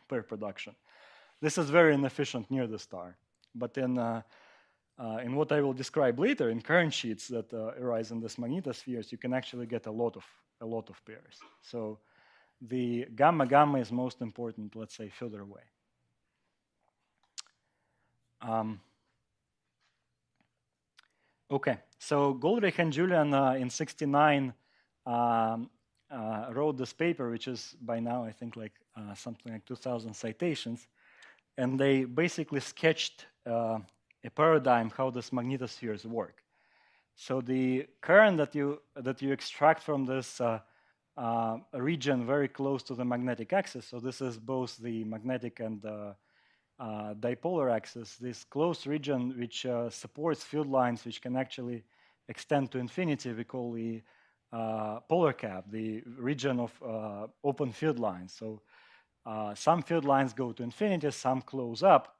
pair production. This is very inefficient near the star. But in what I will describe later, in current sheets that arise in this magnetospheres, you can actually get a lot of pairs. So the gamma-gamma is most important, let's say, further away. Okay, so Goldreich and Julian in '69 wrote this paper, which is by now, I think, like something like 2,000 citations. And they basically sketched a paradigm how these magnetospheres work. So the current that you extract from this region very close to the magnetic axis, so this is both the magnetic and dipolar axis, this close region which supports field lines which can actually extend to infinity, we call the polar cap, the region of open field lines. So some field lines go to infinity, some close up.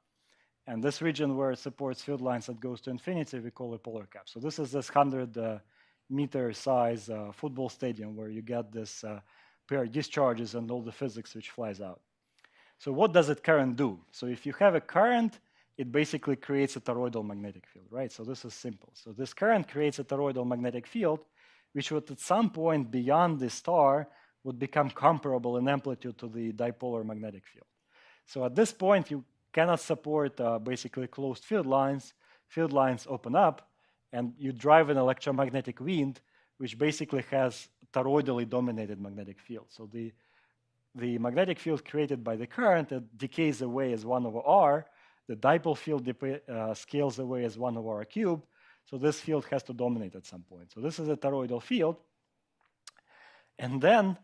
And this region where it supports field lines that goes to infinity, we call it polar cap. So this is this 100-meter size football stadium where you get this pair of discharges and all the physics which flies out. So what does it current do? So if you have a current, it basically creates a toroidal magnetic field, right? So this is simple. So this current creates a toroidal magnetic field, which would at some point beyond the star would become comparable in amplitude to the dipolar magnetic field. So at this point, you cannot support basically closed field lines. Field lines open up, and you drive an electromagnetic wind, which basically has toroidally dominated magnetic field. So the magnetic field created by the current decays away as 1 over r. The dipole field scales away as 1 over r cubed. So this field has to dominate at some point. So this is a toroidal field. And then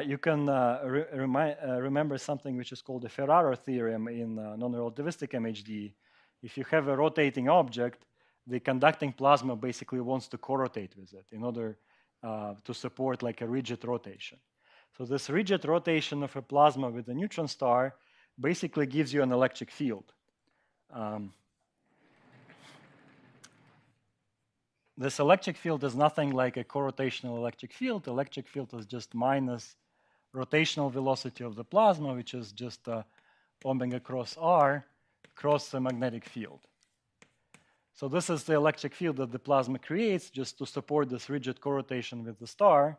you can remember something which is called the Ferraro theorem in non-relativistic MHD. If you have a rotating object, the conducting plasma basically wants to co-rotate with it in order to support like a rigid rotation. So this rigid rotation of a plasma with a neutron star basically gives you an electric field. This electric field is nothing like a co-rotational electric field. Electric field is just minus rotational velocity of the plasma, which is just omega cross r cross the magnetic field. So this is the electric field that the plasma creates just to support this rigid co-rotation with the star.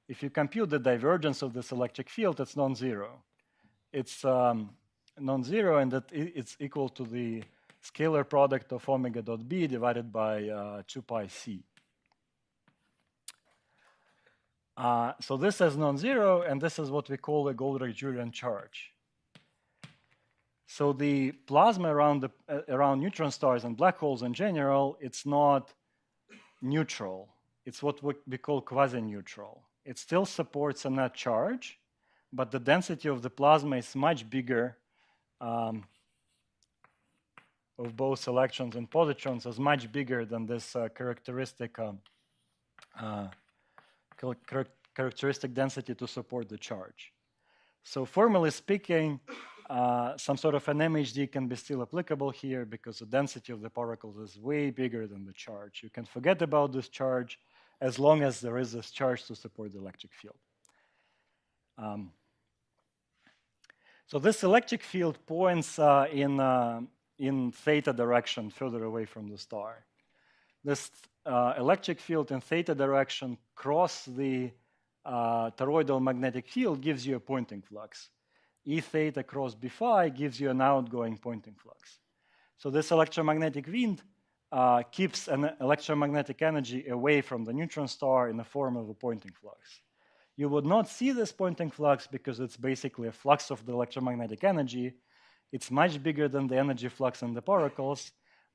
If you compute the divergence of this electric field, it's non-zero. It's non-zero, and that it's equal to the scalar product of omega dot b divided by 2 pi c. So this is non-zero, and this is what we call a Goldreich-Julian charge. So the plasma around neutron stars and black holes in general, it's not neutral. It's what we call quasi-neutral. It still supports a net charge, but the density of the plasma is much bigger of both electrons and positrons is much bigger than this characteristic characteristic density to support the charge. So formally speaking, some sort of an MHD can be still applicable here because the density of the particles is way bigger than the charge. You can forget about this charge as long as there is this charge to support the electric field. So this electric field points in theta direction, further away from the star. This electric field in theta direction cross the toroidal magnetic field gives you a pointing flux. E theta cross B phi gives you an outgoing pointing flux. So this electromagnetic wind keeps an electromagnetic energy away from the neutron star in the form of a pointing flux. You would not see this pointing flux because it's basically a flux of the electromagnetic energy. It's much bigger than the energy flux in the particles.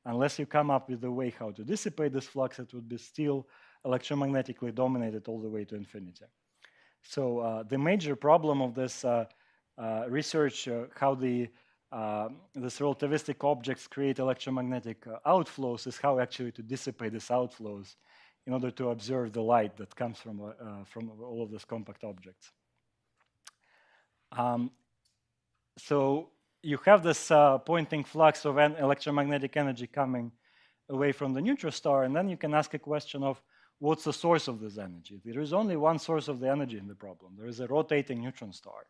Unless you come up with a way how to dissipate this flux, it would be still electromagnetically dominated all the way to infinity. So the major problem of this research, how these relativistic objects create electromagnetic outflows, is how actually to dissipate these outflows in order to observe the light that comes from all of these compact objects. So you have this pointing flux of an electromagnetic energy coming away from the neutron star, and then you can ask a question of what's the source of this energy? There is only one source of the energy in the problem. There is a rotating neutron star.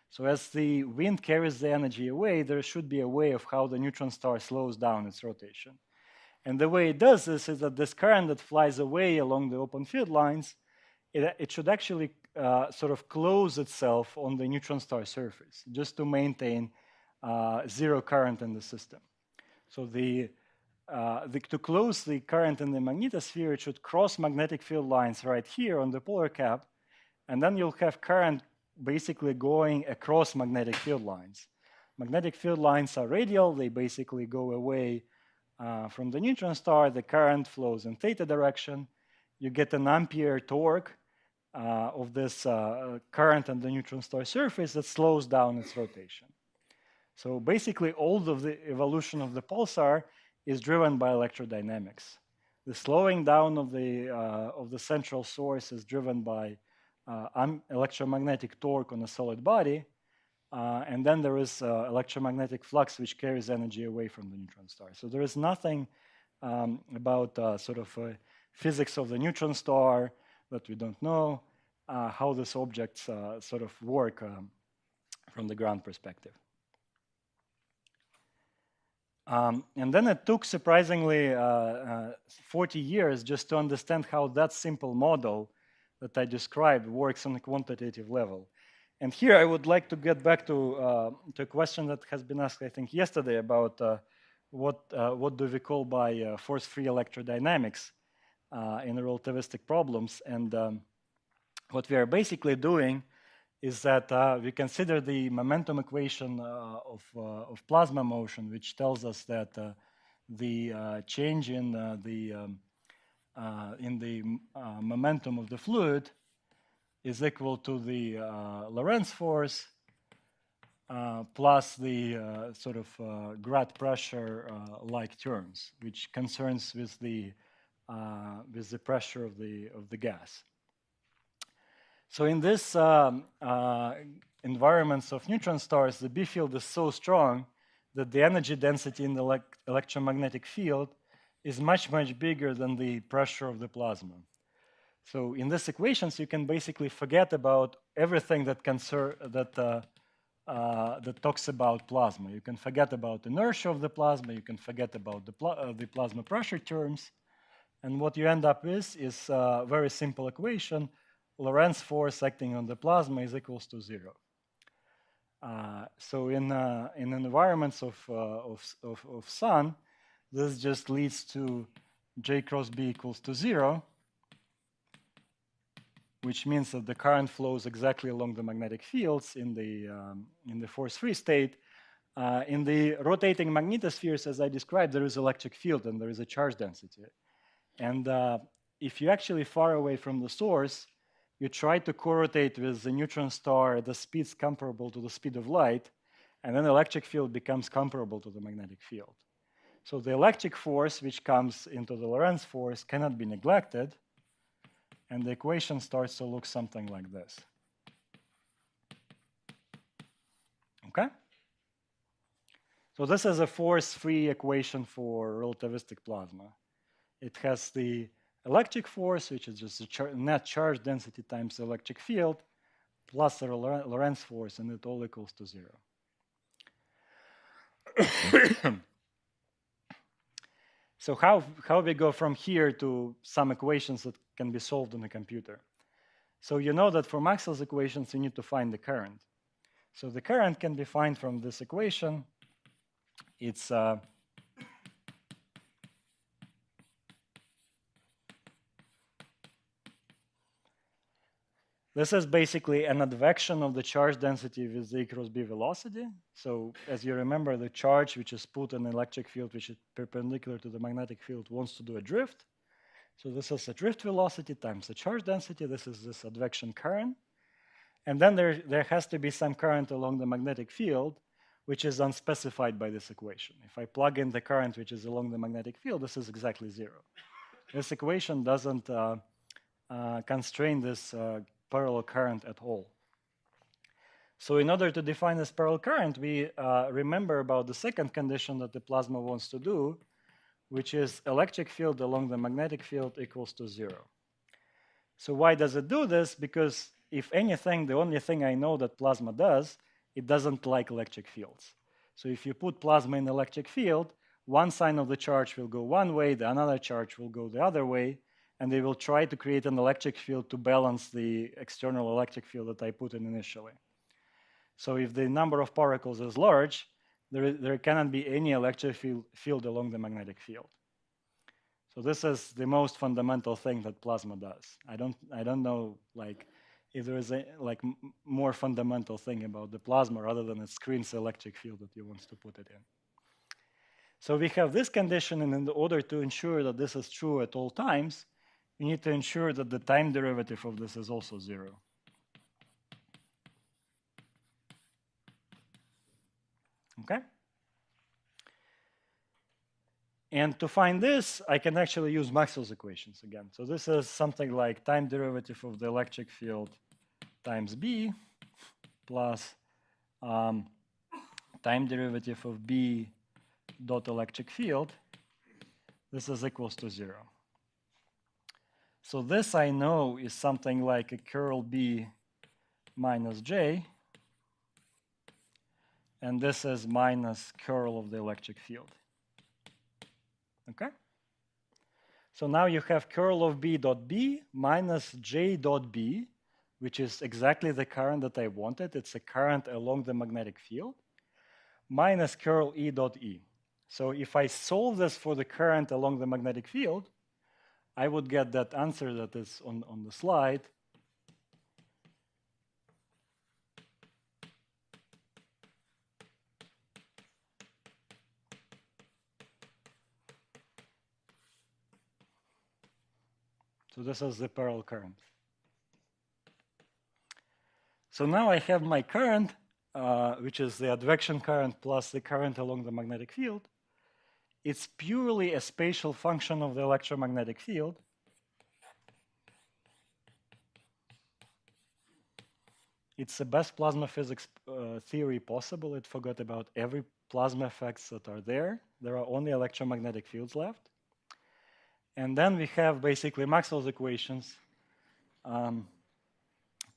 So as the wind carries the energy away, there should be a way of how the neutron star slows down its rotation. And the way it does this is that this current that flies away along the open field lines, it should actually sort of close itself on the neutron star surface, just to maintain zero current in the system. So to close the current in the magnetosphere, it should cross magnetic field lines right here on the polar cap, and then you'll have current basically going across magnetic field lines. Magnetic field lines are radial. They basically go away from the neutron star. The current flows in theta direction. You get an ampere torque of this current on the neutron star surface that slows down its rotation. So basically, all of the evolution of the pulsar is driven by electrodynamics. The slowing down of the central source is driven by electromagnetic torque on a solid body, and then there is electromagnetic flux which carries energy away from the neutron star. So there is nothing about sort of physics of the neutron star that we don't know, how these objects sort of work from the ground perspective. And then it took surprisingly 40 years just to understand how that simple model that I described works on a quantitative level. And here I would like to get back to a question that has been asked, I think, yesterday about what do we call by force-free electrodynamics in relativistic problems. And what we are basically doing is that we consider the momentum equation of plasma motion, which tells us that the change in the momentum of the fluid is equal to the Lorentz force plus the sort of grad pressure like terms, which concerns with the pressure of the gas. So in this environments of neutron stars, the B field is so strong that the energy density in the electromagnetic field is much, much bigger than the pressure of the plasma. So in these equations, you can basically forget about everything that talks about plasma. You can forget about inertia of the plasma. You can forget about the plasma pressure terms. And what you end up with is a very simple equation. Lorentz force acting on the plasma is equals to 0. So in environments of sun, this just leads to J cross B equals to 0, which means that the current flows exactly along the magnetic fields in the force-free state. In the rotating magnetospheres, as I described, there is electric field and there is a charge density. And if you're actually far away from the source, you try to co-rotate with the neutron star at the speeds comparable to the speed of light, and then the electric field becomes comparable to the magnetic field. So the electric force, which comes into the Lorentz force, cannot be neglected. And the equation starts to look something like this. Okay? So this is a force-free equation for relativistic plasma. It has the electric force, which is just the net charge density times the electric field, plus the Lorentz force, and it all equals to 0. So how we go from here to some equations that can be solved on a computer? So you know that for Maxwell's equations, you need to find the current. So the current can be found from this equation. It's this is basically an advection of the charge density with the E cross B velocity. So as you remember, the charge which is put in an electric field which is perpendicular to the magnetic field wants to do a drift. So this is a drift velocity times the charge density. This is this advection current. And then there has to be some current along the magnetic field, which is unspecified by this equation. If I plug in the current which is along the magnetic field, this is exactly 0. This equation doesn't constrain this parallel current at all. So in order to define this parallel current, we remember about the second condition that the plasma wants to do, which is electric field along the magnetic field equals to 0. So why does it do this? Because if anything, the only thing I know that plasma does, it doesn't like electric fields. So if you put plasma in electric field, one sign of the charge will go one way, the another charge will go the other way, and they will try to create an electric field to balance the external electric field that I put in initially. So if the number of particles is large, there cannot be any electric field along the magnetic field. So this is the most fundamental thing that plasma does. I don't know like if there is a more fundamental thing about the plasma rather than it screens the electric field that you want to put it in. So we have this condition, and in order to ensure that this is true at all times, you need to ensure that the time derivative of this is also 0. Okay? And to find this, I can actually use Maxwell's equations again. So this is something like time derivative of the electric field times B plus time derivative of B dot electric field. This is equals to 0. So this I know is something like a curl B minus J, and this is minus curl of the electric field. Okay? So now you have curl of B dot B minus J dot B, which is exactly the current that I wanted. It's a current along the magnetic field, minus curl E dot E. So if I solve this for the current along the magnetic field, I would get that answer that is on the slide. So this is the parallel current. So now I have my current, which is the advection current plus the current along the magnetic field. It's purely a spatial function of the electromagnetic field. It's the best plasma physics theory possible. It forgot about every plasma effects that are there. There are only electromagnetic fields left. And then we have basically Maxwell's equations,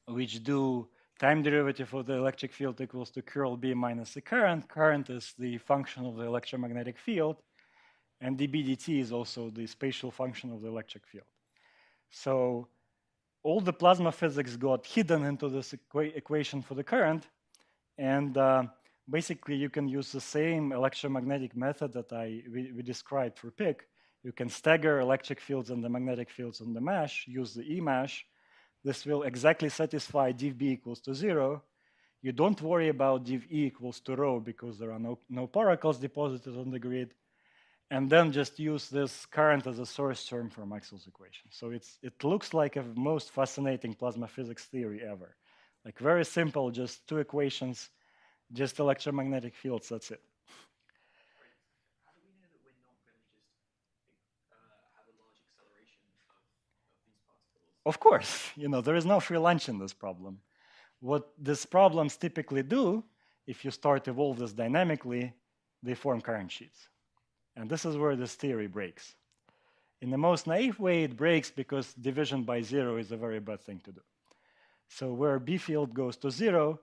which do time derivative of the electric field equals to curl B minus the current. Current is the function of the electromagnetic field, and dB dt is also the spatial function of the electric field. So all the plasma physics got hidden into this equation for the current, and basically you can use the same electromagnetic method that we described for PIC. You can stagger electric fields and the magnetic fields on the mesh, use the E mesh. This will exactly satisfy div B equals to 0. You don't worry about div E equals to rho because there are no particles deposited on the grid. And then just use this current as a source term for Maxwell's equation. So it looks like a most fascinating plasma physics theory ever. Like very simple, just two equations, just electromagnetic fields, that's it. How do we know that we're not going to just have a large acceleration of these particles? Of course, there is no free lunch in this problem. What these problems typically do, if you start to evolve this dynamically, they form current sheets. And this is where this theory breaks. In the most naive way, it breaks because division by zero is a very bad thing to do. So where B field goes to zero,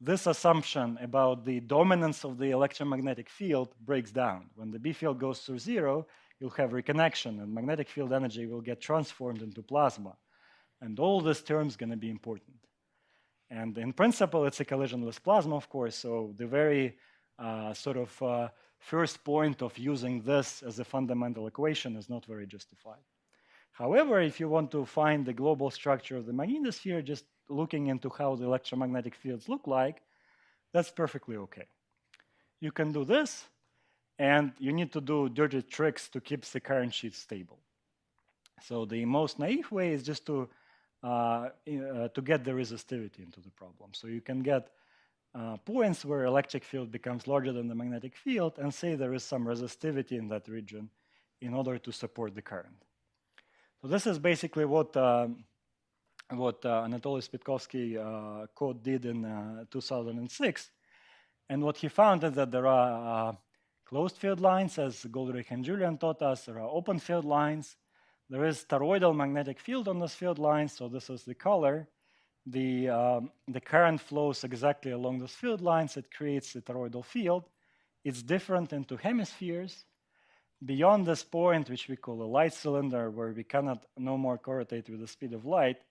this assumption about the dominance of the electromagnetic field breaks down. When the B field goes to zero, you'll have reconnection, and magnetic field energy will get transformed into plasma. And all these terms going to be important. And in principle, it's a collisionless plasma, of course, so the very first point of using this as a fundamental equation is not very justified. However, if you want to find the global structure of the magnetosphere, just looking into how the electromagnetic fields look like, that's perfectly okay. You can do this, and you need to do dirty tricks to keep the current sheet stable. So the most naive way is just to get the resistivity into the problem. So you can get points where electric field becomes larger than the magnetic field and say there is some resistivity in that region in order to support the current. So this is basically what Anatoly Spitkovsky code did in 2006. And what he found is that there are closed field lines, as Goldrich and Julian taught us. There are open field lines. There is toroidal magnetic field on those field lines, so this is the color. The current flows exactly along those field lines. It creates a toroidal field. It's different into hemispheres. Beyond this point, which we call a light cylinder, where we cannot no more correlate with the speed of light,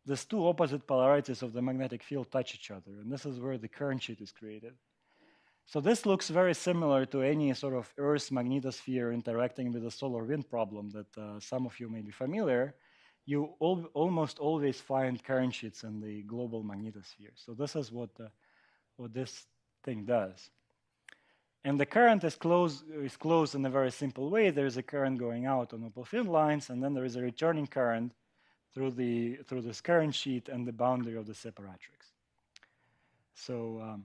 these two opposite polarities of the magnetic field touch each other, and this is where the current sheet is created. So this looks very similar to any sort of Earth's magnetosphere interacting with the solar wind problem that some of you may be familiar. You almost always find current sheets in the global magnetosphere. So this is what this thing does. And the current is closed in a very simple way. There is a current going out on opal field lines, and then there is a returning current through this current sheet and the boundary of the separatrix. So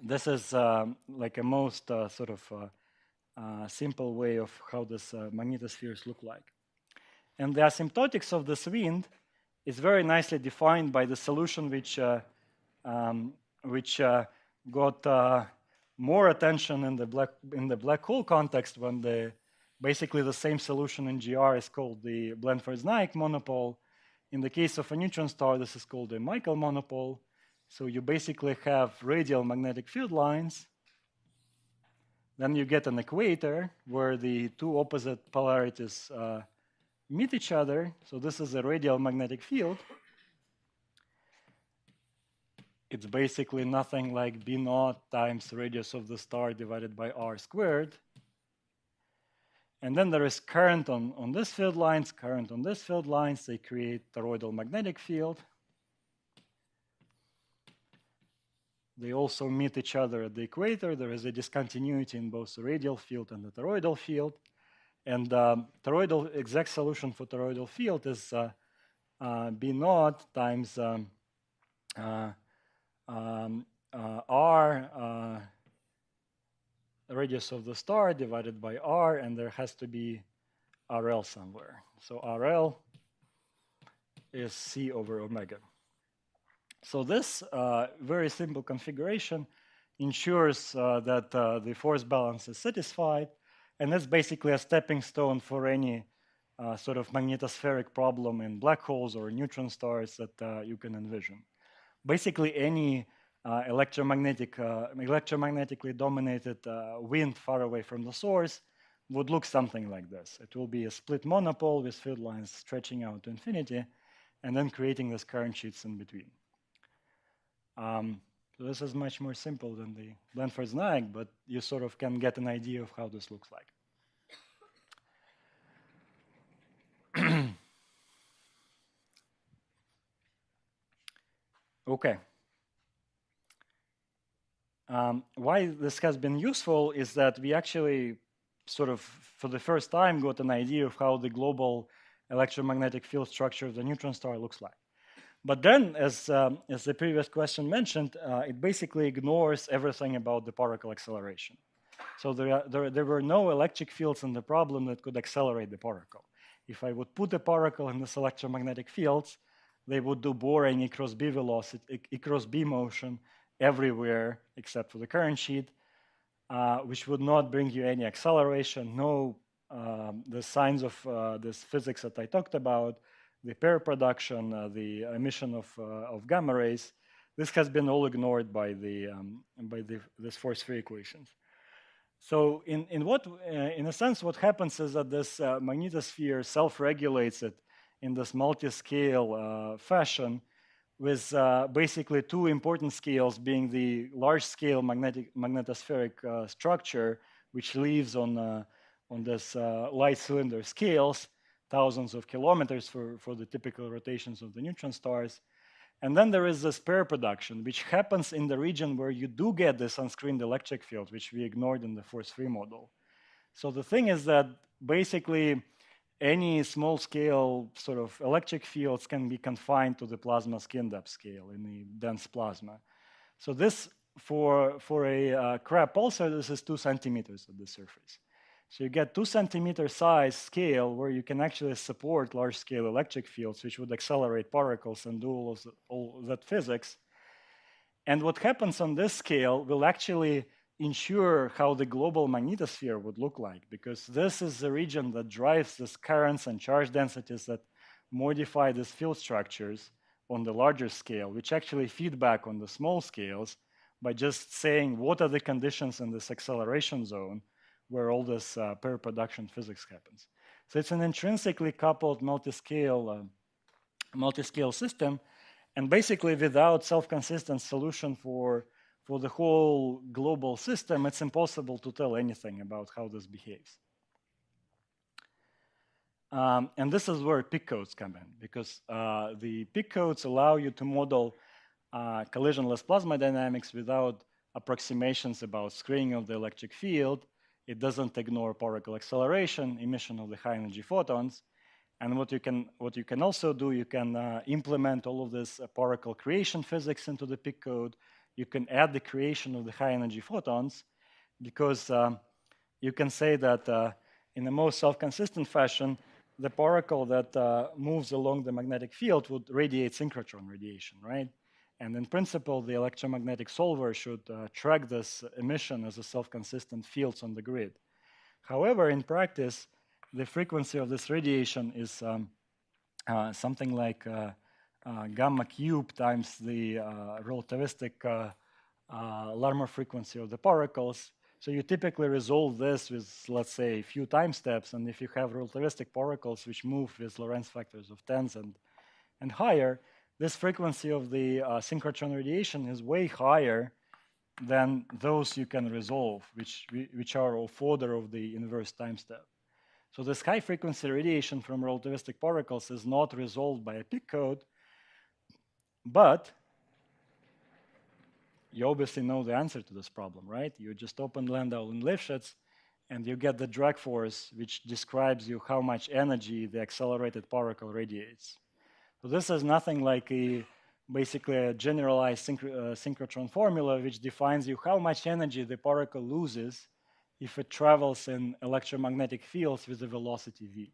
this is like a most simple way of how this magnetospheres look like. And the asymptotics of this wind is very nicely defined by the solution which got more attention in the black hole context when basically the same solution in GR is called the Blandford-Znaik monopole. In the case of a neutron star, this is called the Michael monopole. So you basically have radial magnetic field lines. Then you get an equator where the two opposite polarities meet each other. So this is a radial magnetic field. It's basically nothing like B naught times radius of the star divided by r squared. And then there is current on this field lines, current on this field lines. They create toroidal magnetic field. They also meet each other at the equator. There is a discontinuity in both the radial field and the toroidal field. And toroidal exact solution for toroidal field is B naught times r radius of the star divided by r, and there has to be RL somewhere. So RL is C over omega. So this very simple configuration ensures that the force balance is satisfied, and that's basically a stepping stone for any sort of magnetospheric problem in black holes or neutron stars that you can envision. Basically, any electromagnetically dominated wind far away from the source would look something like this. It will be a split monopole with field lines stretching out to infinity, and then creating these current sheets in between. So this is much more simple than the Blandford-Znaik, but you sort of can get an idea of how this looks like. Okay. Why this has been useful is that we actually sort of, for the first time, got an idea of how the global electromagnetic field structure of the neutron star looks like. But then, as the previous question mentioned, it basically ignores everything about the particle acceleration. So there were no electric fields in the problem that could accelerate the particle. If I would put a particle in this electromagnetic fields, they would do boring E cross B velocity, E cross B motion everywhere except for the current sheet, which would not bring you any acceleration, no the signs of this physics that I talked about, the pair production, the emission of gamma rays. This has been all ignored by this force-free equations. So in a sense, what happens is that this magnetosphere self-regulates it in this multi-scale fashion, with basically two important scales being the large-scale magnetospheric structure, which lives on this light cylinder scales, thousands of kilometers for the typical rotations of the neutron stars. And then there is this pair production, which happens in the region where you do get this unscreened electric field, which we ignored in the force-free model. So the thing is that basically any small-scale sort of electric fields can be confined to the plasma skin depth scale in the dense plasma. So this, for a Crab pulsar, this is 2 centimeters at the surface. So you get 2 centimeter size scale where you can actually support large-scale electric fields, which would accelerate particles and do all that physics. And what happens on this scale will actually ensure how the global magnetosphere would look like, because this is the region that drives these currents and charge densities that modify these field structures on the larger scale, which actually feed back on the small scales by just saying what are the conditions in this acceleration zone where all this pair production physics happens. So it's an intrinsically coupled multi-scale system, and basically without self-consistent solution for the whole global system, it's impossible to tell anything about how this behaves. And this is where peak codes come in, because the peak codes allow you to model collisionless plasma dynamics without approximations about screening of the electric field. It doesn't ignore particle acceleration, emission of the high energy photons. And what you can also do, you can implement all of this particle creation physics into the peak code. You can add the creation of the high energy photons, because you can say that in the most self-consistent fashion, the particle that moves along the magnetic field would radiate synchrotron radiation, right? And in principle, the electromagnetic solver should track this emission as a self-consistent fields on the grid. However, in practice, the frequency of this radiation is something like gamma cube times the relativistic Larmor frequency of the particles. So you typically resolve this with, let's say, a few time steps. And if you have relativistic particles which move with Lorentz factors of tens and higher, this frequency of the synchrotron radiation is way higher than those you can resolve, which are of order of the inverse time step. So this high frequency radiation from relativistic particles is not resolved by a peak code, but you obviously know the answer to this problem, right? You just open Landau and Lifshitz, and you get the drag force, which describes you how much energy the accelerated particle radiates. So this is nothing like basically a generalized synchrotron formula, which defines you how much energy the particle loses if it travels in electromagnetic fields with a velocity v.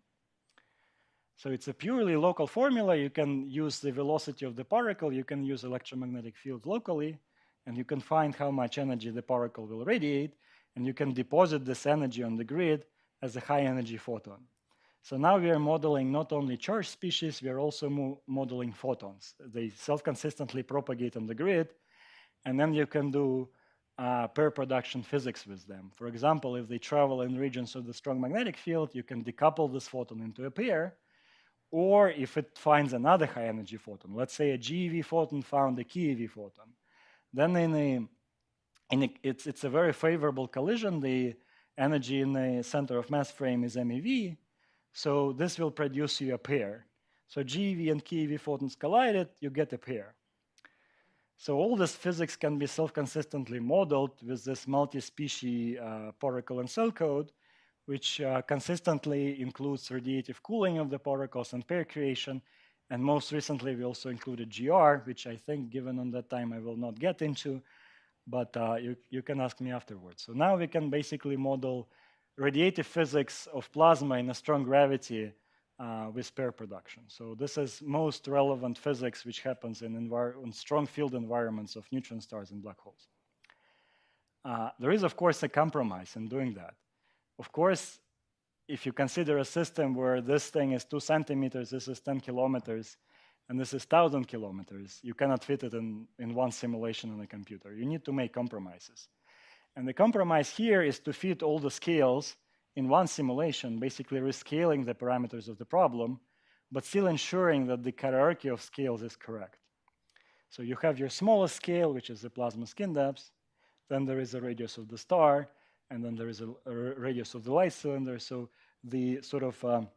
So it's a purely local formula. You can use the velocity of the particle, you can use electromagnetic field locally, and you can find how much energy the particle will radiate, and you can deposit this energy on the grid as a high energy photon. So now we are modeling not only charged species, we are also modeling photons. They self-consistently propagate on the grid, and then you can do pair production physics with them. For example, if they travel in regions of the strong magnetic field, you can decouple this photon into a pair, or if it finds another high energy photon, let's say a GeV photon found a KeV photon, then it's a very favorable collision. The energy in the center of mass frame is MeV, so this will produce you a pair. So GeV and KeV photons collided, you get a pair. So all this physics can be self-consistently modeled with this multi-species particle and cell code, which consistently includes radiative cooling of the particles and pair creation. And most recently, we also included GR, which I think, given on that time, I will not get into, but you can ask me afterwards. So now we can basically model radiative physics of plasma in a strong gravity with pair production. So this is most relevant physics which happens in strong field environments of neutron stars and black holes. There is, of course, a compromise in doing that. Of course, if you consider a system where this thing is 2 centimeters, this is 10 kilometers, and this is 1,000 kilometers, you cannot fit it in one simulation on a computer. You need to make compromises. And the compromise here is to fit all the scales in one simulation, basically rescaling the parameters of the problem, but still ensuring that the hierarchy of scales is correct. So you have your smallest scale, which is the plasma skin depth, then there is a radius of the star, and then there is a radius of the light cylinder. So the sort of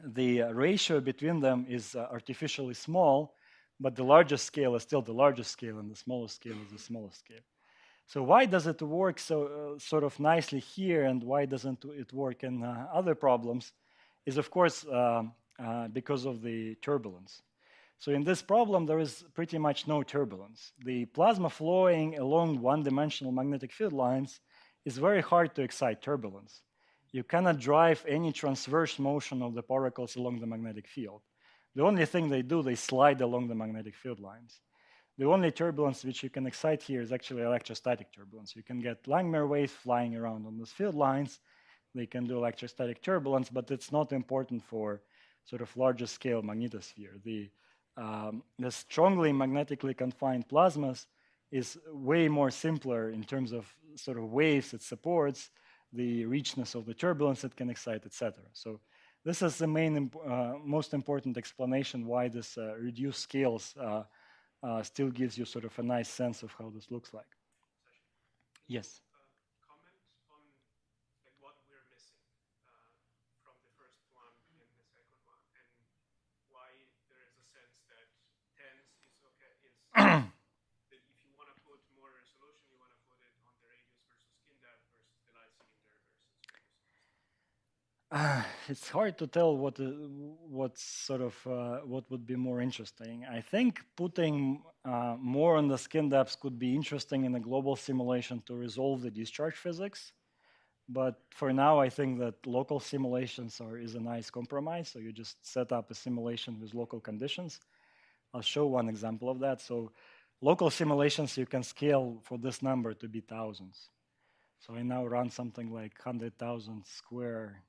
the ratio between them is artificially small, but the largest scale is still the largest scale, and the smallest scale is the smallest scale. So why does it work so sort of nicely here, and why doesn't it work in other problems? Is of course because of the turbulence. So in this problem, there is pretty much no turbulence. The plasma flowing along one-dimensional magnetic field lines is very hard to excite turbulence. You cannot drive any transverse motion of the particles along the magnetic field. The only thing they do, they slide along the magnetic field lines. The only turbulence which you can excite here is actually electrostatic turbulence. You can get Langmuir waves flying around on those field lines. They can do electrostatic turbulence, but it's not important for sort of larger scale magnetosphere. The strongly magnetically confined plasmas is way more simpler in terms of sort of waves it supports, the richness of the turbulence it can excite, etc. So this is the main, most important explanation why this reduced scales still gives you sort of a nice sense of how this looks like. Yes. Comment on like what we're missing from the first one and the second one, and why there is a sense that tens is okay. That if you want to put more resolution, you want to put it on the radius versus skin depth versus the light cylinder versus radius. It's hard to tell what sort of what would be more interesting. I think putting more on the skin depths could be interesting in a global simulation to resolve the discharge physics. But for now, I think that local simulations is a nice compromise. So you just set up a simulation with local conditions. I'll show one example of that. So local simulations, you can scale for this number to be thousands. So I now run something like 100,000 square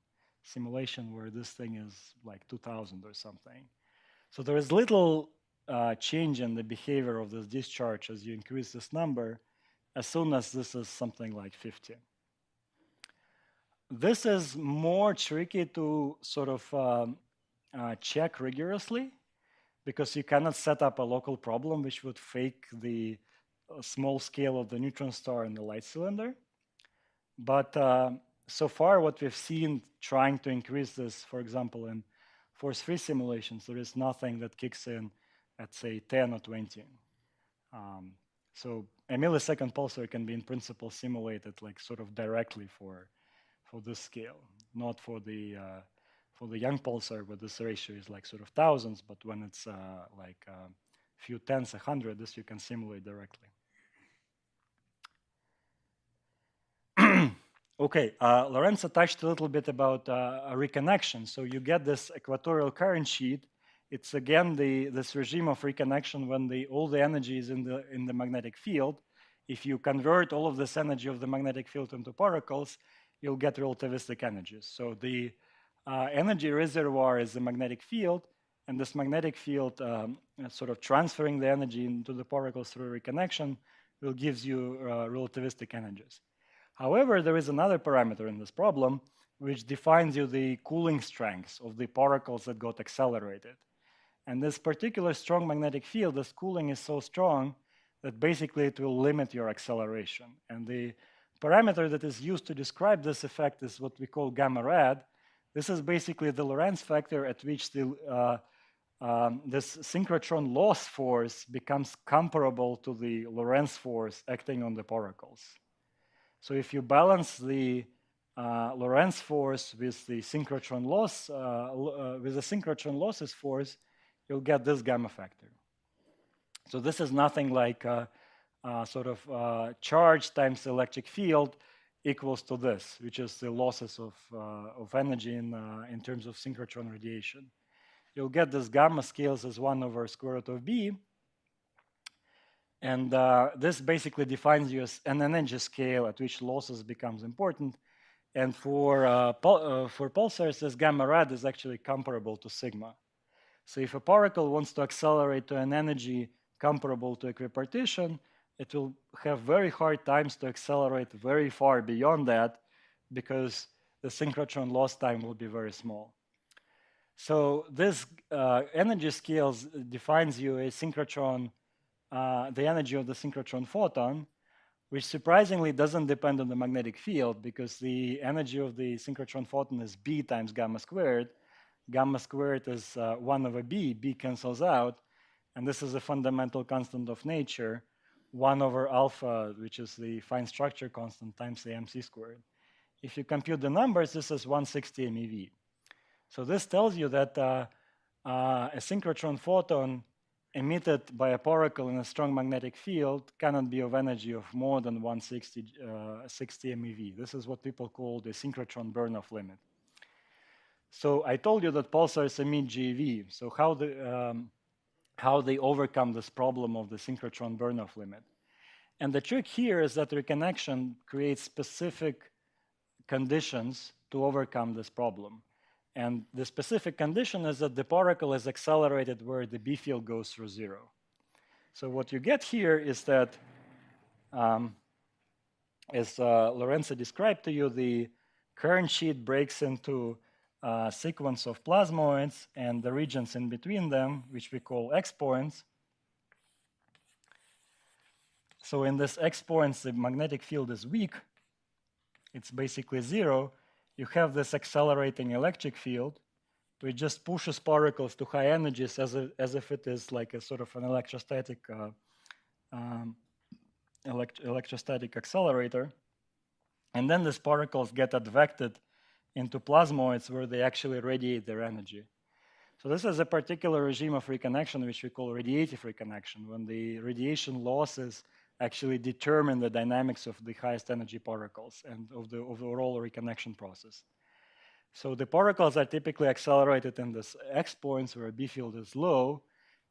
simulation where this thing is like 2,000 or something. So there is little change in the behavior of this discharge as you increase this number, as soon as this is something like 50. This is more tricky to sort of check rigorously, because you cannot set up a local problem which would fake the small scale of the neutron star and the light cylinder. But so far, what we've seen trying to increase this, for example, in force-free simulations, there is nothing that kicks in at, say, 10 or 20. So a millisecond pulsar can be, in principle, simulated like sort of directly for this scale, not for the young pulsar, where this ratio is like sort of thousands, but when it's like a few tens, 100, this you can simulate directly. Okay, Lorenzo touched a little bit about a reconnection. So you get this equatorial current sheet. It's again this regime of reconnection when all the energy is in the magnetic field. If you convert all of this energy of the magnetic field into particles, you'll get relativistic energies. So the energy reservoir is the magnetic field, and this magnetic field sort of transferring the energy into the particles through reconnection will give you relativistic energies. However, there is another parameter in this problem which defines you the cooling strengths of the particles that got accelerated. And this particular strong magnetic field, this cooling is so strong that basically it will limit your acceleration. And the parameter that is used to describe this effect is what we call gamma rad. This is basically the Lorentz factor at which this synchrotron loss force becomes comparable to the Lorentz force acting on the particles. So if you balance the Lorentz force with the synchrotron loss, with the synchrotron losses force, you'll get this gamma factor. So this is nothing like sort of charge times electric field equals to this, which is the losses of energy in terms of synchrotron radiation. You'll get this gamma scales as 1 over square root of b. And this basically defines you as an energy scale at which losses becomes important. And for pulsars, this gamma rad is actually comparable to sigma. So if a particle wants to accelerate to an energy comparable to equipartition, it will have very hard times to accelerate very far beyond that because the synchrotron loss time will be very small. So this energy scales defines you a synchrotron, the energy of the synchrotron photon, which surprisingly doesn't depend on the magnetic field because the energy of the synchrotron photon is b times gamma squared. Gamma squared is 1 over b, b cancels out, and this is a fundamental constant of nature, 1 over alpha, which is the fine structure constant, times the mc squared. If you compute the numbers, this is 160 MeV. So this tells you that a synchrotron photon emitted by a particle in a strong magnetic field cannot be of energy of more than 160 MeV. This is what people call the synchrotron burn-off limit. So I told you that pulsars emit GeV. So how they overcome this problem of the synchrotron burn-off limit. And the trick here is that reconnection creates specific conditions to overcome this problem. And the specific condition is that the particle is accelerated where the B field goes through 0. So what you get here is that, as Lorenzo described to you, the current sheet breaks into a sequence of plasmoids and the regions in between them, which we call X points. So in this X points, the magnetic field is weak. It's basically 0. You have this accelerating electric field, which just pushes particles to high energies as if it is like a sort of an electrostatic electrostatic accelerator. And then these particles get advected into plasmoids where they actually radiate their energy. So this is a particular regime of reconnection which we call radiative reconnection, when the radiation losses actually determine the dynamics of the highest energy particles and of the overall reconnection process. So the particles are typically accelerated in this X points where B field is low.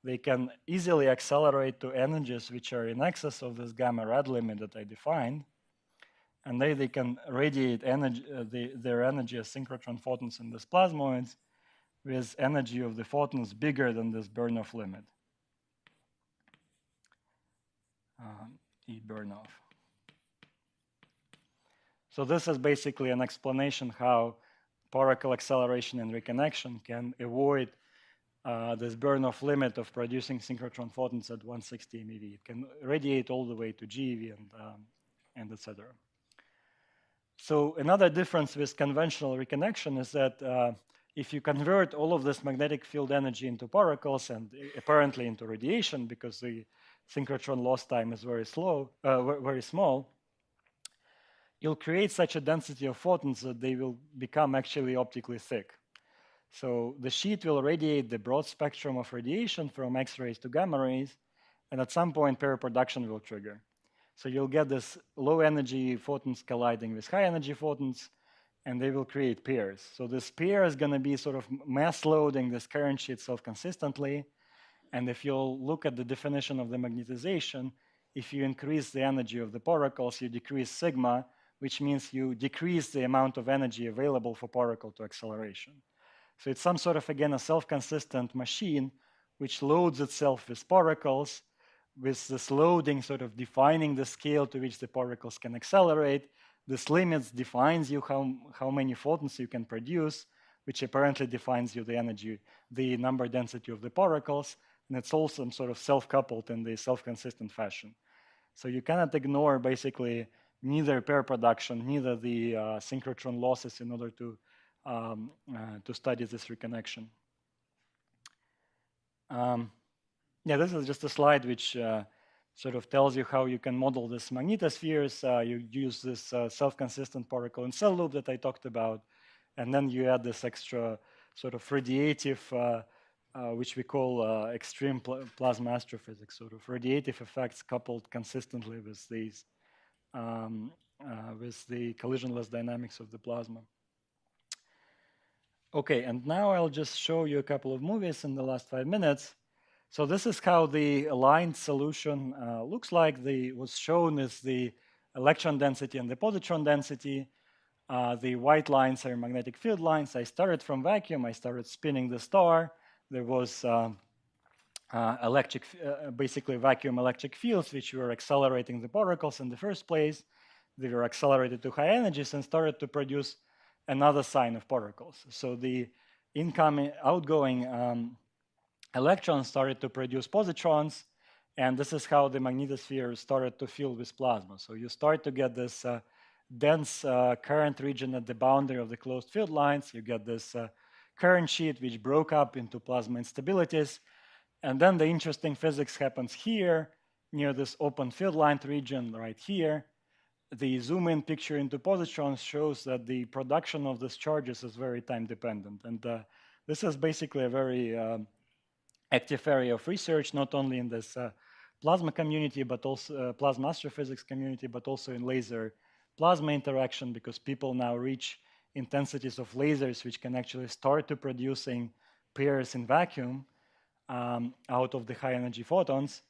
They can easily accelerate to energies which are in excess of this gamma rad limit that I defined. And they can radiate energy, their energy as synchrotron photons in these plasmoids with energy of the photons bigger than this burn-off limit. E burn-off. So this is basically an explanation how particle acceleration and reconnection can avoid this burn-off limit of producing synchrotron photons at 160 MeV. It can radiate all the way to GeV and etc. So another difference with conventional reconnection is that if you convert all of this magnetic field energy into particles and apparently into radiation, because the synchrotron loss time is very slow, very small, you'll create such a density of photons that they will become actually optically thick. So the sheet will radiate the broad spectrum of radiation from X-rays to gamma rays, and at some point pair production will trigger. So you'll get this low energy photons colliding with high energy photons, and they will create pairs. So this pair is going to be sort of mass loading this current sheet self-consistently. And if you'll look at the definition of the magnetization, if you increase the energy of the particles, you decrease sigma, which means you decrease the amount of energy available for particle to acceleration. So it's some sort of, again, a self-consistent machine which loads itself with particles, with this loading sort of defining the scale to which the particles can accelerate. This limits defines you how many photons you can produce, which apparently defines you the energy, the number density of the particles, and it's also sort of self-coupled in the self-consistent fashion. So you cannot ignore basically neither pair production, neither the synchrotron losses in order to study this reconnection. Yeah, this is just a slide which sort of tells you how you can model this magnetospheres. You use this self-consistent particle and cell loop that I talked about, and then you add this extra sort of radiative, which we call extreme plasma astrophysics, sort of radiative effects coupled consistently with these with the collisionless dynamics of the plasma. Okay, and now I'll just show you a couple of movies in the last 5 minutes. So this is how the aligned solution looks like. What's shown is the electron density and the positron density. The white lines are magnetic field lines. I started from vacuum. I started spinning the star. There was basically vacuum electric fields, which were accelerating the particles in the first place. They were accelerated to high energies and started to produce another sign of particles. So the outgoing electrons started to produce positrons, and this is how the magnetosphere started to fill with plasma. So you start to get this dense current region at the boundary of the closed field lines. You get this current sheet, which broke up into plasma instabilities. And then the interesting physics happens here, near this open field line region right here. The zoom-in picture into positrons shows that the production of these charges is very time-dependent. And this is basically a very active area of research, not only in this plasma community, but also plasma astrophysics community, but also in laser plasma interaction, because people now reach intensities of lasers which can actually start to producing pairs in vacuum out of the high energy photons.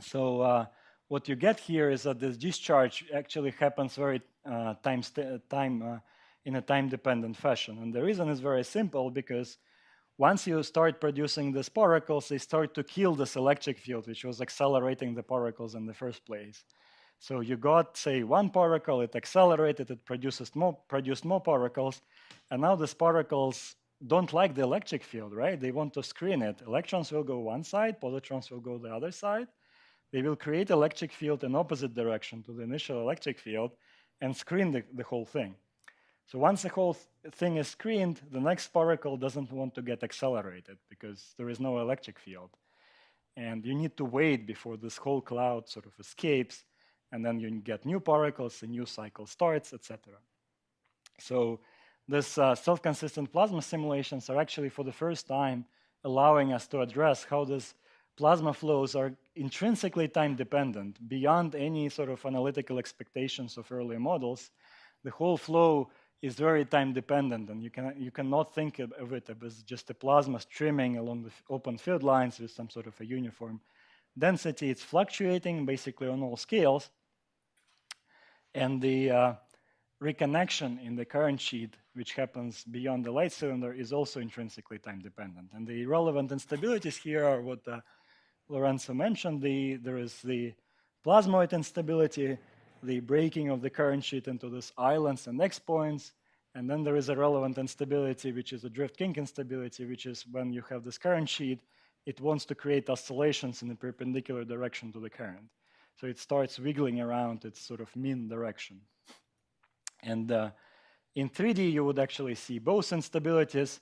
So what you get here is that this discharge actually happens very in a time-dependent fashion. And the reason is very simple, because once you start producing these particles, they start to kill this electric field, which was accelerating the particles in the first place. So you got, say, one particle, it accelerated, it produced more particles, and now these particles don't like the electric field, right? They want to screen it. Electrons will go one side, positrons will go the other side. They will create electric field in opposite direction to the initial electric field and screen the whole thing. So once the whole thing is screened, the next particle doesn't want to get accelerated because there is no electric field. And you need to wait before this whole cloud sort of escapes, and then you get new particles, a new cycle starts, etc. So this self-consistent plasma simulations are actually for the first time allowing us to address how these plasma flows are intrinsically time-dependent beyond any sort of analytical expectations of earlier models. The whole flow is very time-dependent, and you cannot think of it as just a plasma streaming along the open field lines with some sort of a uniform density. It's fluctuating basically on all scales, and the reconnection in the current sheet, which happens beyond the light cylinder, is also intrinsically time-dependent. And the relevant instabilities here are what Lorenzo mentioned. There is the plasmoid instability, the breaking of the current sheet into these islands and X points, and then there is a relevant instability, which is a drift kink instability, which is when you have this current sheet, it wants to create oscillations in a perpendicular direction to the current. So it starts wiggling around its sort of mean direction. And in 3D, you would actually see both instabilities.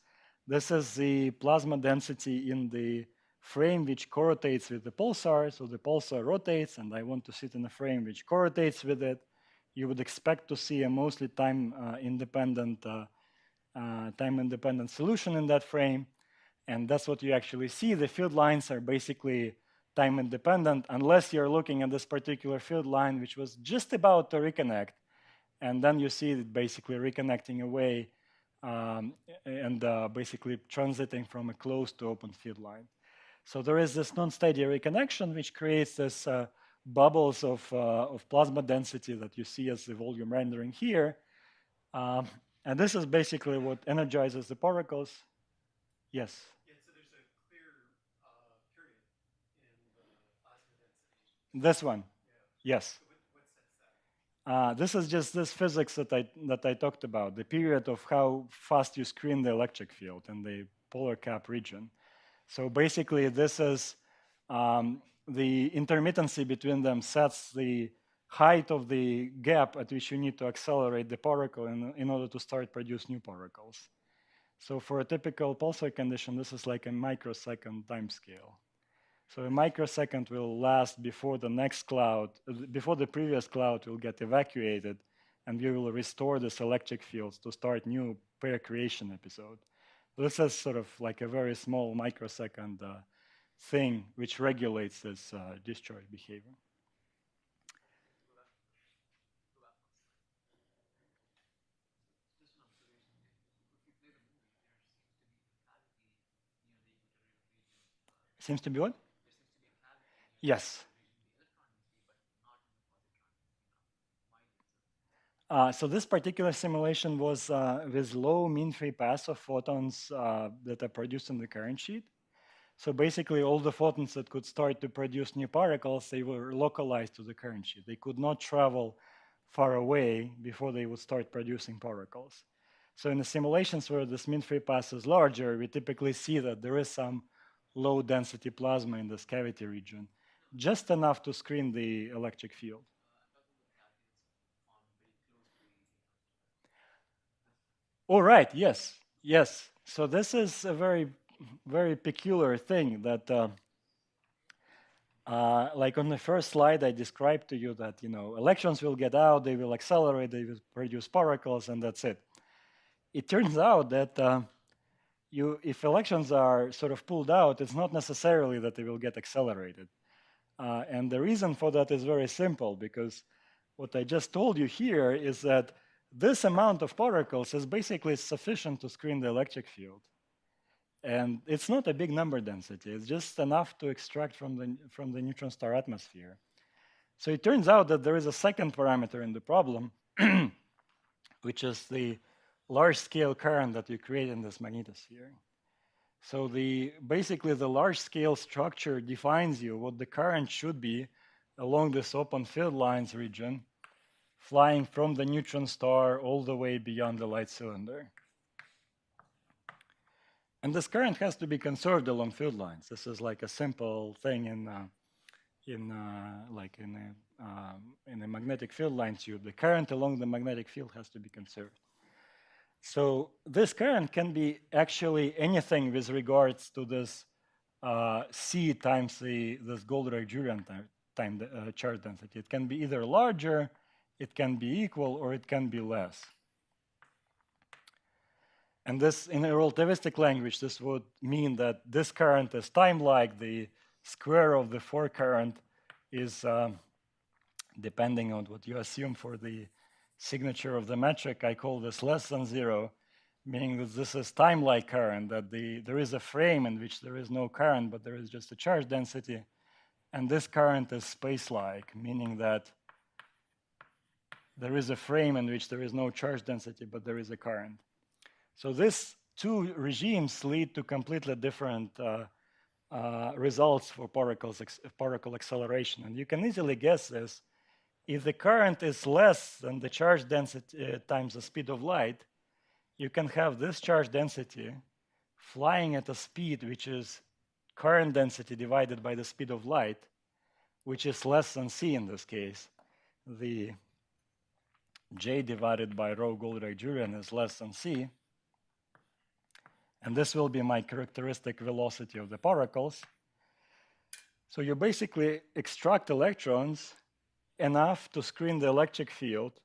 This is the plasma density in the frame which correlates with the pulsar. So the pulsar rotates, and I want to sit in a frame which correlates with it. You would expect to see a mostly time-independent solution in that frame, and that's what you actually see. The field lines are basically time-independent unless you're looking at this particular field line, which was just about to reconnect, and then you see it basically reconnecting away and basically transiting from a closed to open field line. So there is this non-steady reconnection, which creates this bubbles of plasma density that you see as the volume rendering here. And this is basically what energizes the particles. Yes? Yeah, so there's a clear period in the plasma density. This one? Yeah. Yes. So what sets that? This is just this physics that I talked about, the period of how fast you screen the electric field in the polar cap region. So basically, this is the intermittency between them sets the height of the gap at which you need to accelerate the particle in order to start produce new particles. So for a typical pulsar condition, this is like a microsecond time scale. So a microsecond will last before the next cloud, before the previous cloud will get evacuated, and we will restore this electric fields to start new pair creation episode. This is sort of like a very small microsecond thing which regulates this discharge behavior. Seems to be what? Yes. So this particular simulation was with low mean free pass of photons that are produced in the current sheet. So basically all the photons that could start to produce new particles, they were localized to the current sheet. They could not travel far away before they would start producing particles. So in the simulations where this mean free pass is larger, we typically see that there is some low density plasma in this cavity region, just enough to screen the electric field. All right, yes, yes. So this is a very, very peculiar thing that, like on the first slide, I described to you that, electrons will get out, they will accelerate, they will produce particles, and that's it. It turns out that if electrons are sort of pulled out, it's not necessarily that they will get accelerated. And the reason for that is very simple, because what I just told you here is that this amount of particles is basically sufficient to screen the electric field. And it's not a big number density. It's just enough to extract from the neutron star atmosphere. So it turns out that there is a second parameter in the problem, which is the large-scale current that you create in this magnetosphere. So basically the large-scale structure defines you what the current should be along this open field lines region, flying from the neutron star all the way beyond the light cylinder. And this current has to be conserved along field lines. This is like a simple thing in a magnetic field line tube. The current along the magnetic field has to be conserved. So this current can be actually anything with regards to this C times this Goldreich-Julian charge density. It can be either larger, it can be equal, or it can be less. And this, in a relativistic language, this would mean that this current is time-like. The square of the forecurrent is, depending on what you assume for the signature of the metric, I call this less than 0, meaning that this is time-like current, that there is a frame in which there is no current, but there is just a charge density. And this current is space-like, meaning that there is a frame in which there is no charge density, but there is a current. So these two regimes lead to completely different results for particle acceleration. And you can easily guess this. If the current is less than the charge density times the speed of light, you can have this charge density flying at a speed which is current density divided by the speed of light, which is less than c in this case. The j divided by rho Goldreich-Julian is less than c. And this will be my characteristic velocity of the particles. So you basically extract electrons enough to screen the electric field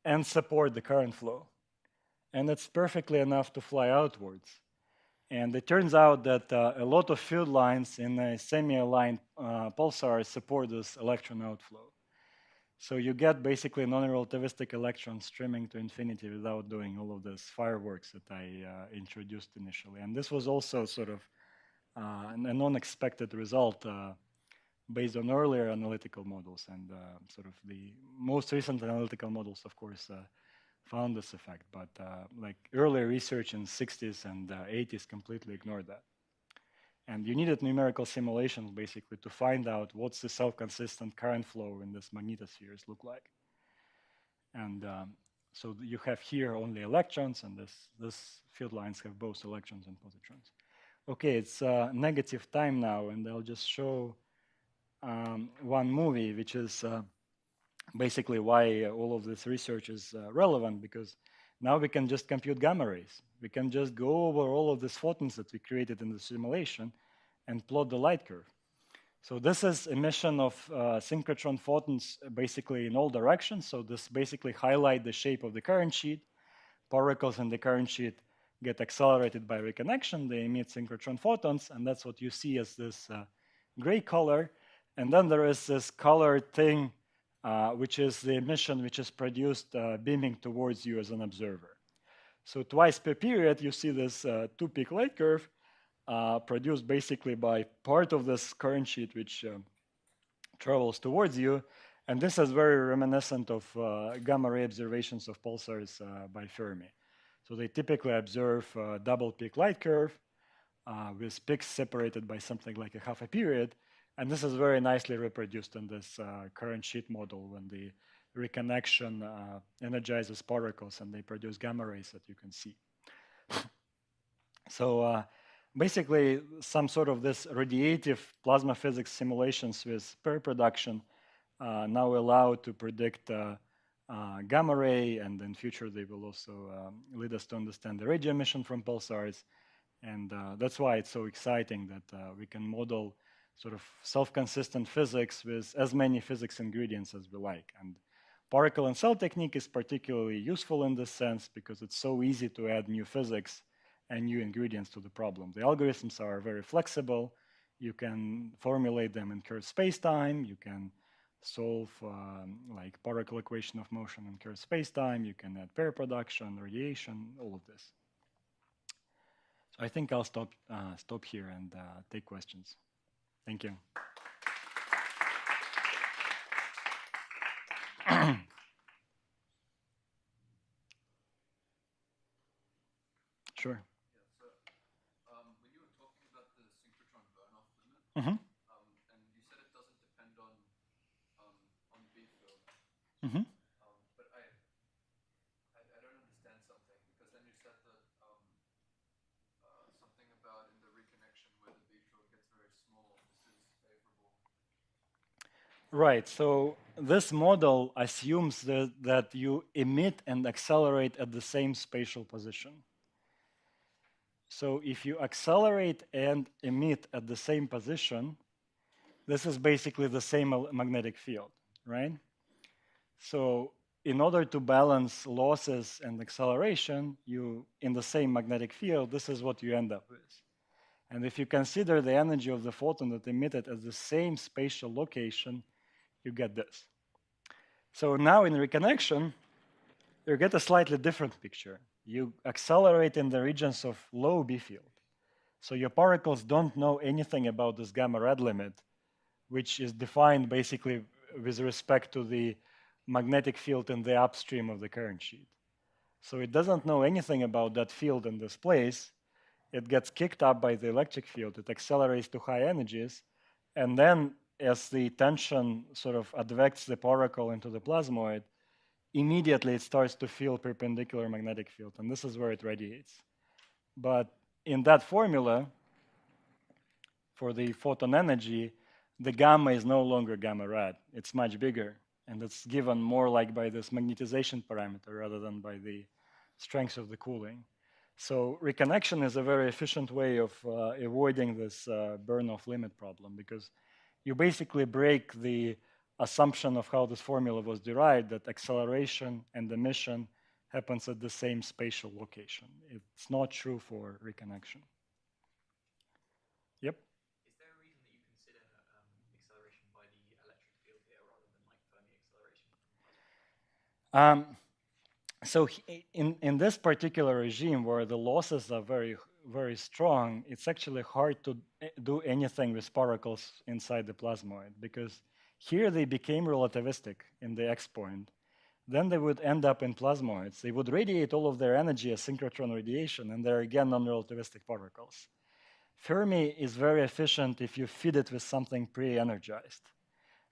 and support the current flow. And it's perfectly enough to fly outwards. And it turns out that a lot of field lines in a semi-aligned pulsar support this electron outflow. So you get basically non-relativistic electrons streaming to infinity without doing all of this fireworks that I introduced initially. And this was also sort of an unexpected result based on earlier analytical models. And sort of the most recent analytical models, of course, found this effect. But like earlier research in the 60s and 80s completely ignored that. And you needed numerical simulations basically to find out what's the self-consistent current flow in this magnetospheres look like. And so you have here only electrons, and this field lines have both electrons and positrons. Okay, it's negative time now, and I'll just show one movie, which is basically why all of this research is relevant, because now we can just compute gamma rays. We can just go over all of these photons that we created in the simulation and plot the light curve. So this is emission of synchrotron photons basically in all directions. So this basically highlights the shape of the current sheet. Particles in the current sheet get accelerated by reconnection. They emit synchrotron photons, and that's what you see as this gray color. And then there is this colored thing, which is the emission which is produced beaming towards you as an observer. So twice per period, you see this two-peak light curve. produced basically by part of this current sheet which travels towards you. And this is very reminiscent of gamma ray observations of pulsars by Fermi. So they typically observe a double peak light curve with peaks separated by something like a half a period. And this is very nicely reproduced in this current sheet model when the reconnection energizes particles and they produce gamma rays that you can see. So basically, some sort of this radiative plasma physics simulations with pair production now allow to predict gamma ray, and in future they will also lead us to understand the radio emission from pulsars. And that's why it's so exciting that we can model sort of self-consistent physics with as many physics ingredients as we like. And particle and cell technique is particularly useful in this sense because it's so easy to add new physics and new ingredients to the problem. The algorithms are very flexible. You can formulate them in curved space-time. You can solve like particle equation of motion in curved space-time. You can add pair production, radiation, all of this. So I think I'll stop here and take questions. Thank you. Sure. When you were talking about the synchrotron burn-off limit, Mm-hmm. and you said it doesn't depend on B field, but I don't understand something, because then you said that something about in the reconnection where the B field gets very small, this is favorable. Right. So this model assumes that you emit and accelerate at the same spatial position. So if you accelerate and emit at the same position, this is basically the same magnetic field, right? So in order to balance losses and acceleration, in the same magnetic field, this is what you end up with. And if you consider the energy of the photon that emitted at the same spatial location, you get this. So now in reconnection, you get a slightly different picture. You accelerate in the regions of low B field. So your particles don't know anything about this gamma red limit, which is defined basically with respect to the magnetic field in the upstream of the current sheet. So it doesn't know anything about that field in this place. It gets kicked up by the electric field. It accelerates to high energies. And then as the tension sort of advects the particle into the plasmoid, immediately it starts to feel perpendicular magnetic field, and this is where it radiates. But in that formula, for the photon energy, the gamma is no longer gamma red. It's much bigger, and it's given more like by this magnetization parameter rather than by the strength of the cooling. So reconnection is a very efficient way of avoiding this burn-off limit problem, because you basically break the assumption of how this formula was derived, that acceleration and emission happens at the same spatial location. It's not true for reconnection. Yep. Is there a reason that you consider acceleration by the electric field here rather than like Fermi acceleration? So in this particular regime where the losses are very, very strong, it's actually hard to do anything with particles inside the plasmoid, because here they became relativistic in the X point. Then they would end up in plasmoids. They would radiate all of their energy as synchrotron radiation, and they're again non-relativistic particles. Fermi is very efficient if you feed it with something pre-energized.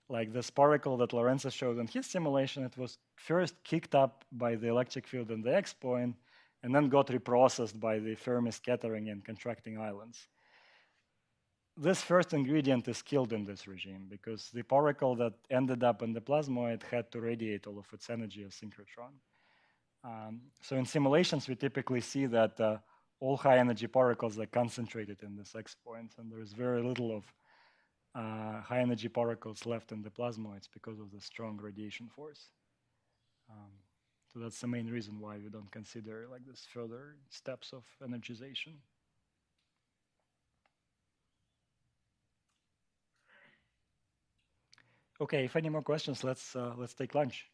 Like this particle that Lorenzo showed in his simulation, it was first kicked up by the electric field in the X point, and then got reprocessed by the Fermi scattering and contracting islands. This first ingredient is killed in this regime because the particle that ended up in the plasmoid had to radiate all of its energy as synchrotron. So in simulations, we typically see that all high energy particles are concentrated in this X point, and there's very little of high energy particles left in the plasmoids because of the strong radiation force. So that's the main reason why we don't consider like this further steps of energization. Okay, if any more questions, let's take lunch.